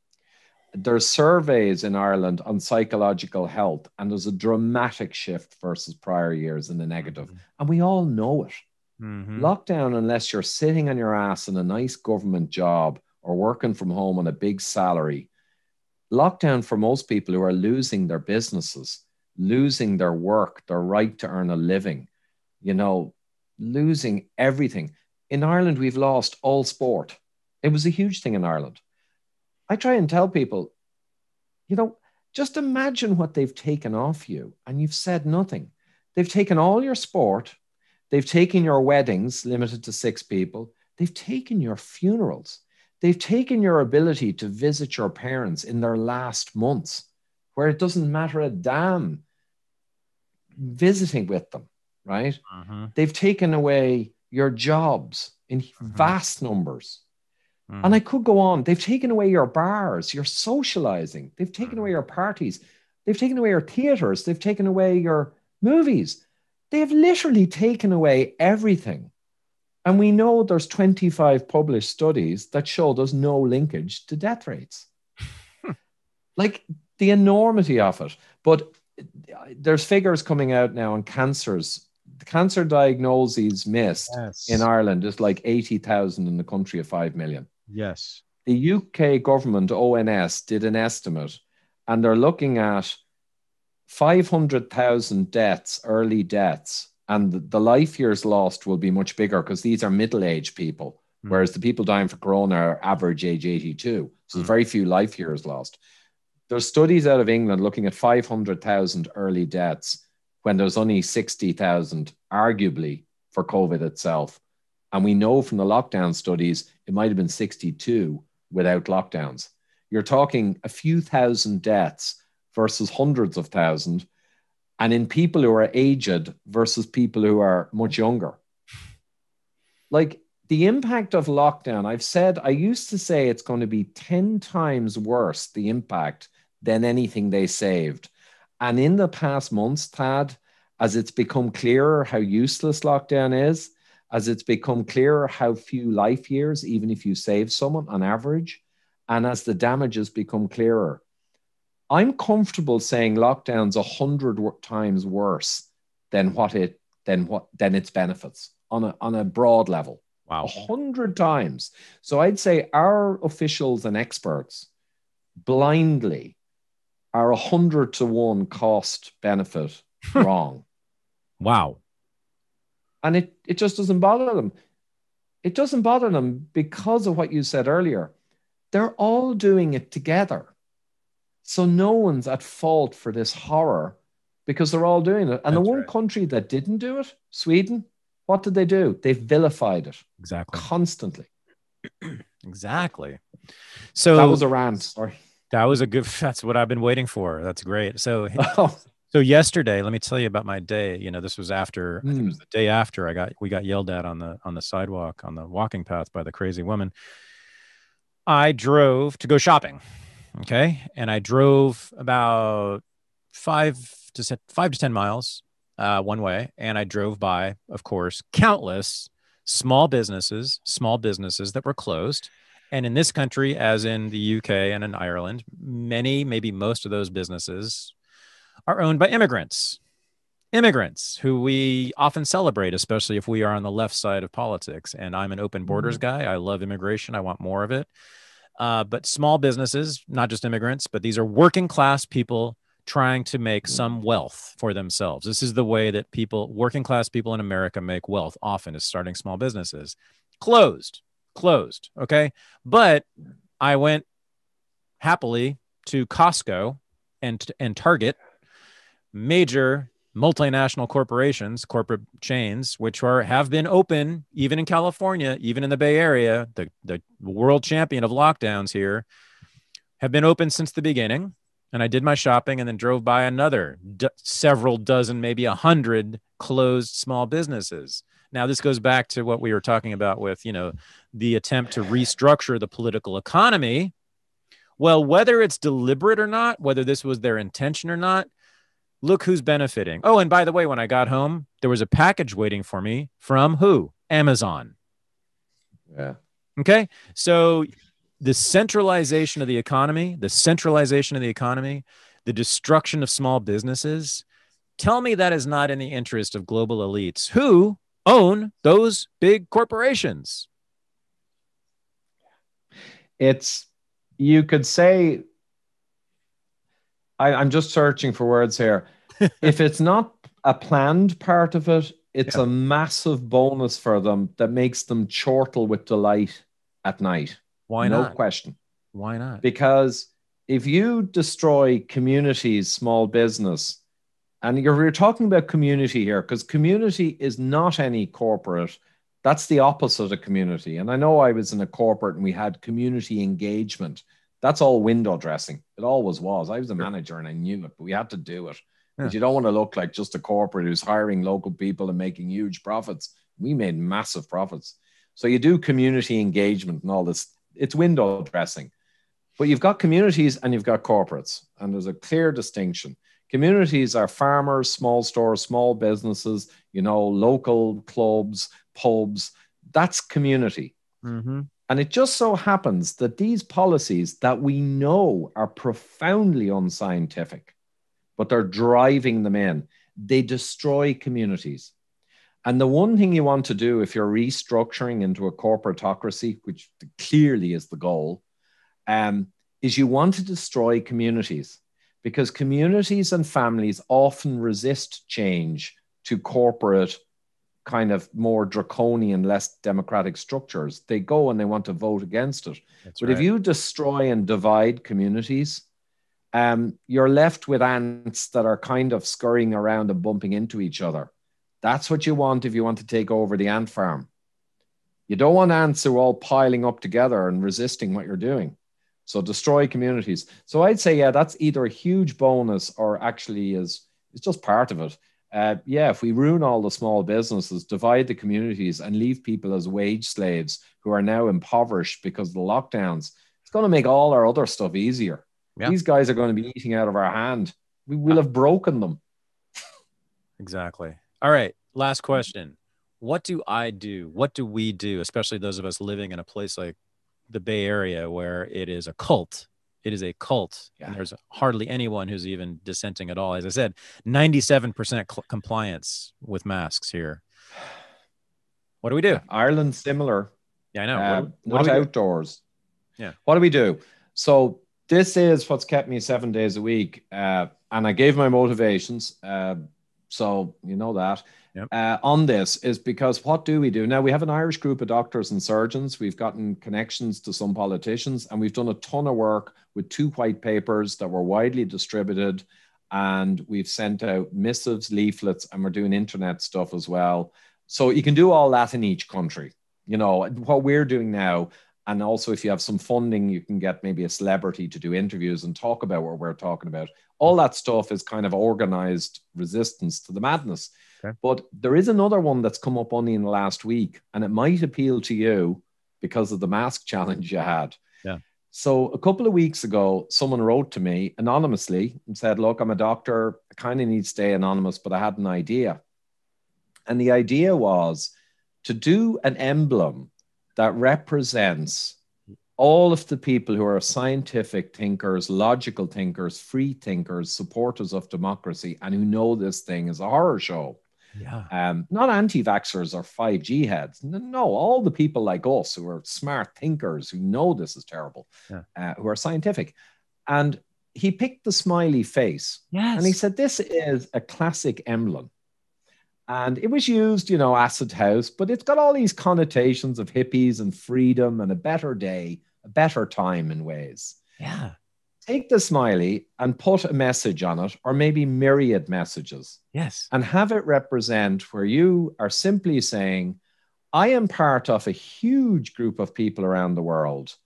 There's surveys in Ireland on psychological health, and there's a dramatic shift versus prior years in the negative. And we all know it. Lockdown, unless you're sitting on your ass in a nice government job or working from home on a big salary, lockdown for most people who are losing their businesses, losing their work, their right to earn a living, you know, losing everything. In Ireland, we've lost all sport. It was a huge thing in Ireland. I try and tell people, you know, just imagine what they've taken off you, and you've said nothing. They've taken all your sport. They've taken your weddings limited to 6 people. they've taken your funerals. They've taken your ability to visit your parents in their last months, where it doesn't matter a damn visiting with them, right? They've taken away your jobs in vast numbers. And I could go on. They've taken away your bars, your socializing. They've taken away your parties. They've taken away your theaters. They've taken away your movies. They've literally taken away everything. And we know there's 25 published studies that show there's no linkage to death rates. Like the enormity of it. But there's figures coming out now on cancers. The cancer diagnoses missed in Ireland is like 80,000 in the country of 5 million. Yes. The UK government, ONS, did an estimate, and they're looking at 500,000 deaths, early deaths, and the life years lost will be much bigger because these are middle-aged people, whereas the people dying for corona are average age 82. So there's very few life years lost. There's studies out of England looking at 500,000 early deaths when there's only 60,000, arguably, for COVID itself. And we know from the lockdown studies, it might have been 62 without lockdowns. You're talking a few thousand deaths versus hundreds of thousands, and in people who are aged versus people who are much younger. Like the impact of lockdown, I used to say it's going to be 10 times worse, the impact, than anything they saved. And in the past months, Tad, as it's become clearer how useless lockdown is, as it's become clearer how few life years, even if you save someone on average, and as the damages become clearer, I'm comfortable saying lockdown's 100 times worse than its benefits on a broad level. Wow. 100 times. So I'd say our officials and experts blindly are 100 to 1 cost benefit wrong. Wow. And it just doesn't bother them. It doesn't bother them because of what you said earlier. They're all doing it together. So no one's at fault for this horror because they're all doing it. And the one country that didn't do it, Sweden, what did they do? They vilified it. Exactly. Constantly. Exactly. So that was a rant. Sorry. That was that's what I've been waiting for. That's great. So So yesterday, let me tell you about my day. You know, this was after, I think it was the day after we got yelled at on the sidewalk, on the walking path by the crazy woman. I drove to go shopping. Okay. And I drove about 5 to 10 miles one way. And I drove by, of course, countless small businesses that were closed. And in this country, as in the UK and in Ireland, maybe most of those businesses are owned by immigrants who we often celebrate, especially if we are on the left side of politics. And I'm an open borders guy. I love immigration. I want more of it. But small businesses, not just immigrants, but these are working class people trying to make some wealth for themselves. This is the way that working class people in America make wealth often, is starting small businesses. Closed. Okay. But I went happily to Costco and Target, major multinational corporations, corporate chains, which have been open even in California, even in the Bay Area, the world champion of lockdowns here, have been open since the beginning. And I did my shopping and then drove by another several dozen, maybe 100 closed small businesses. Now, this goes back to what we were talking about with, the attempt to restructure the political economy. Well, whether it's deliberate or not, whether this was their intention or not, look who's benefiting. Oh, and by the way, when I got home, there was a package waiting for me from who? Amazon. Yeah. Okay. So the centralization of the economy, the destruction of small businesses, tell me that is not in the interest of global elites who own those big corporations. You could say, I'm just searching for words here. If it's not a planned part of it, it's a massive bonus for them that makes them chortle with delight at night. Why not? No question. Why not? Because if you destroy communities, small business, and you're talking about community here, because community is not any corporate That's the opposite of community. And I know I was in a corporate and we had community engagement. That's all window dressing. It always was. I was a manager and I knew it, but we had to do it. Because you don't want to look like just a corporate who's hiring local people and making huge profits. We made massive profits. So you do community engagement and all this. It's window dressing. But you've got communities and you've got corporates. And there's a clear distinction. Communities are farmers, small stores, small businesses, local clubs, pubs. That's community. Mm-hmm. And it just so happens that these policies that we know are profoundly unscientific, but they're driving them in. They destroy communities. And the one thing you want to do if you're restructuring into a corporatocracy, which clearly is the goal, is you want to destroy communities, because communities and families often resist change to corporate kind of more draconian, less democratic structures. They go and they want to vote against it. But if you destroy and divide communities, you're left with ants that are kind of scurrying around and bumping into each other. That's what you want if you want to take over the ant farm. You don't want ants who are all piling up together and resisting what you're doing. So destroy communities. So I'd say, yeah, that's either a huge bonus or actually it's just part of it. If we ruin all the small businesses, divide the communities and leave people as wage slaves who are now impoverished because of the lockdowns, it's going to make all our other stuff easier. Yeah. These guys are going to be eating out of our hand. We will have broken them. Exactly. All right. Last question. What do I do? What do we do, especially those of us living in a place like the Bay Area where it is a cult? It is a cult. Yeah. And there's hardly anyone who's even dissenting at all. As I said, 97% compliance with masks here. What do we do? Ireland's similar. Yeah, I know. Not outdoors. Yeah. What do we do? So this is what's kept me 7 days a week. And I gave my motivations. So you know that. Yep. On this is because what do we do? Now, we have an Irish group of doctors and surgeons. We've gotten connections to some politicians, and we've done a ton of work with 2 white papers that were widely distributed. And we've sent out missives, leaflets, and we're doing internet stuff as well. So you can do all that in each country. What we're doing now, and also if you have some funding, you can get maybe a celebrity to do interviews and talk about what we're talking about. All that stuff is kind of organized resistance to the madness. Okay. But there is another one that's come up only in the last week, and it might appeal to you because of the mask challenge you had. Yeah. So a couple of weeks ago, someone wrote to me anonymously and said, look, I'm a doctor. I kind of need to stay anonymous, but I had an idea. And the idea was to do an emblem that represents all of the people who are scientific thinkers, logical thinkers, free thinkers, supporters of democracy, and who know this thing is a horror show. Yeah. Not anti-vaxxers or 5G heads. No, all the people like us who are smart thinkers, who know this is terrible, who are scientific. And he picked the smiley face. Yes. And he said, this is a classic emblem. And it was used, acid house, but it's got all these connotations of hippies and freedom and a better day, a better time in ways. Yeah. Take the smiley and put a message on it, or maybe myriad messages. Yes. And have it represent where you are simply saying, I am part of a huge group of people around the world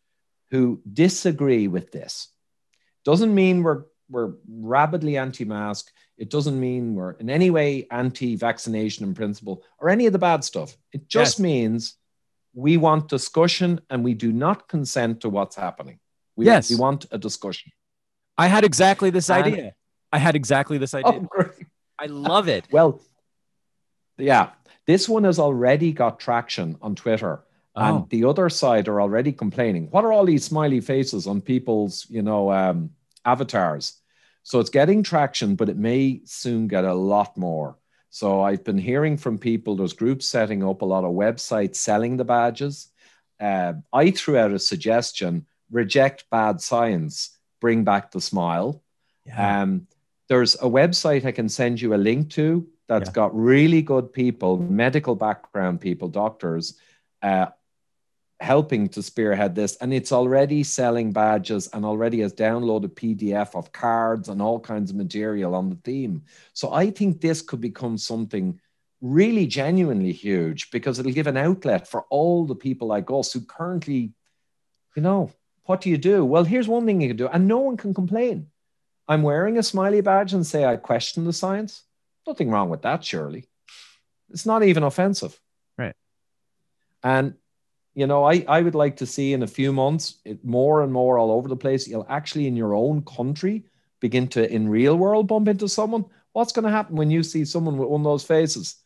who disagree with this. Doesn't mean we're rabidly anti-mask. It doesn't mean we're in any way anti-vaccination in principle or any of the bad stuff. It just means we want discussion and we do not consent to what's happening. We want a discussion. I had exactly this idea. Oh, great. I love it. Well, yeah, this one has already got traction on Twitter. And the other side are already complaining. What are all these smiley faces on people's, avatars? So it's getting traction, but it may soon get a lot more. So I've been hearing from people, there's groups setting up a lot of websites selling the badges. I threw out a suggestion, reject bad science, bring back the smile. Yeah. There's a website I can send you a link to that's got really good people, medical background people, doctors, helping to spearhead this, and it's already selling badges and already has downloaded PDF of cards and all kinds of material on the theme. So I think this could become something really genuinely huge, because it'll give an outlet for all the people like us who currently, what do you do? Well, here's one thing you can do, and no one can complain. I'm wearing a smiley badge and say I question the science. Nothing wrong with that, surely. It's not even offensive. Right. And, I would like to see in a few months, more and more all over the place, you'll actually in your own country begin to, in real world, bump into someone. What's going to happen when you see someone with one of those faces?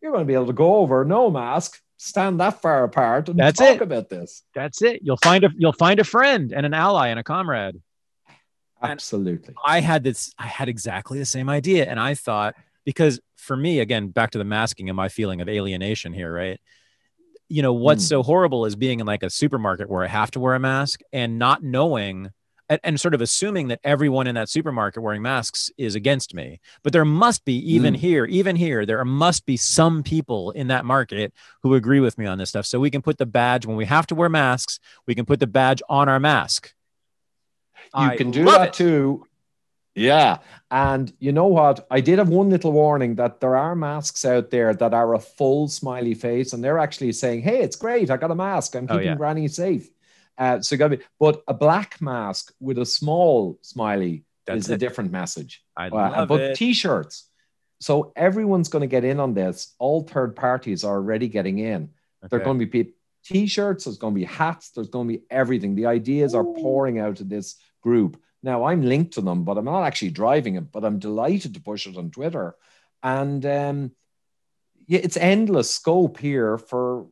You're going to be able to go over, no mask, stand that far apart, and talk about this. That's it. You'll find a friend and an ally and a comrade. Absolutely. And I had exactly the same idea. And I thought, because for me, again, back to the masking and my feeling of alienation here, right? What's so horrible is being in like a supermarket where I have to wear a mask and not knowing and sort of assuming that everyone in that supermarket wearing masks is against me. But there must be, even here, there must be some people in that market who agree with me on this stuff. So we can put the badge, when we have to wear masks, we can put the badge on our mask. You can do that too. Yeah. And you know what? I did have one little warning that there are masks out there that are a full smiley face, and they're actually saying, hey, it's great, I got a mask, I'm keeping Granny safe. So you got to be, but a black mask with a small smiley is a different message. I love it. T-shirts. So everyone's going to get in on this. All third parties are already getting in. Okay. They're going to be T-shirts, there's going to be hats, there's going to be everything. The ideas are pouring out of this group. Now, I'm linked to them, but I'm not actually driving it, but I'm delighted to push it on Twitter. And it's endless scope here for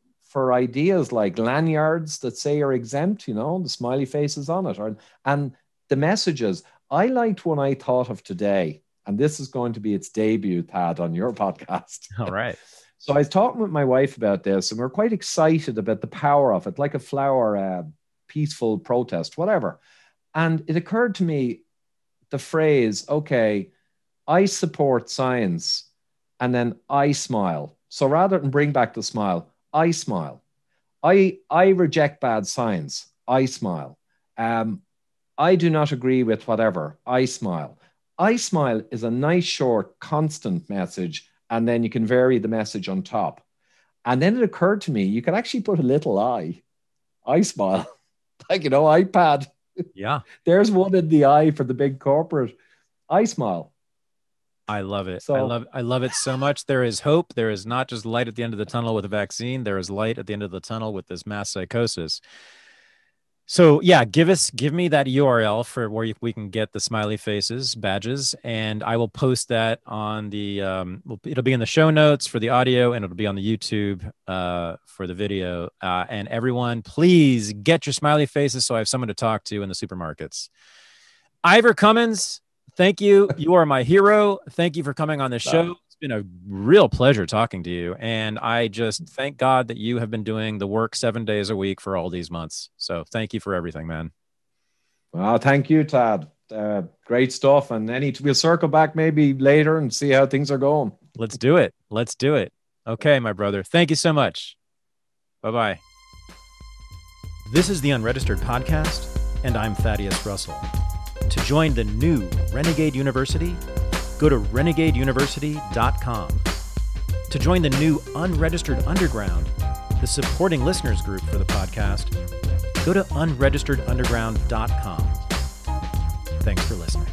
ideas like lanyards that say you're exempt, the smiley faces on it. And the messages. I liked one I thought of today, and this is going to be its debut, Tad, on your podcast. All right. So I was talking with my wife about this, and we're quite excited about the power of it, like a flower, peaceful protest, whatever. And it occurred to me the phrase, okay, I support science, and then I smile. So rather than bring back the smile, I smile. I reject bad science. I smile. I do not agree with whatever. I smile. I smile is a nice, short, constant message, and then you can vary the message on top. And then it occurred to me, you can actually put a little I smile, like, iPad. Yeah. There's one in the eye for the big corporate. I smile. I love it. So, I love it so much. There is hope. There is not just light at the end of the tunnel with a vaccine. There is light at the end of the tunnel with this mass psychosis. So yeah, give me that URL for where we can get the smiley faces badges, and I will post that on the, it'll be in the show notes for the audio, and it'll be on the YouTube for the video. And everyone, please get your smiley faces so I have someone to talk to in the supermarkets. Ivor Cummins, thank you. You are my hero. Thank you for coming on this show. It's been a real pleasure talking to you. And I just thank God that you have been doing the work 7 days a week for all these months. So thank you for everything, man. Well, thank you, Tad. Great stuff. And we'll circle back maybe later and see how things are going. Let's do it. Let's do it. Okay, my brother. Thank you so much. Bye-bye. This is the Unregistered Podcast, and I'm Thaddeus Russell. To join the new Renegade University, go to renegadeuniversity.com. To join the new Unregistered Underground, the supporting listeners group for the podcast, go to unregisteredunderground.com. Thanks for listening.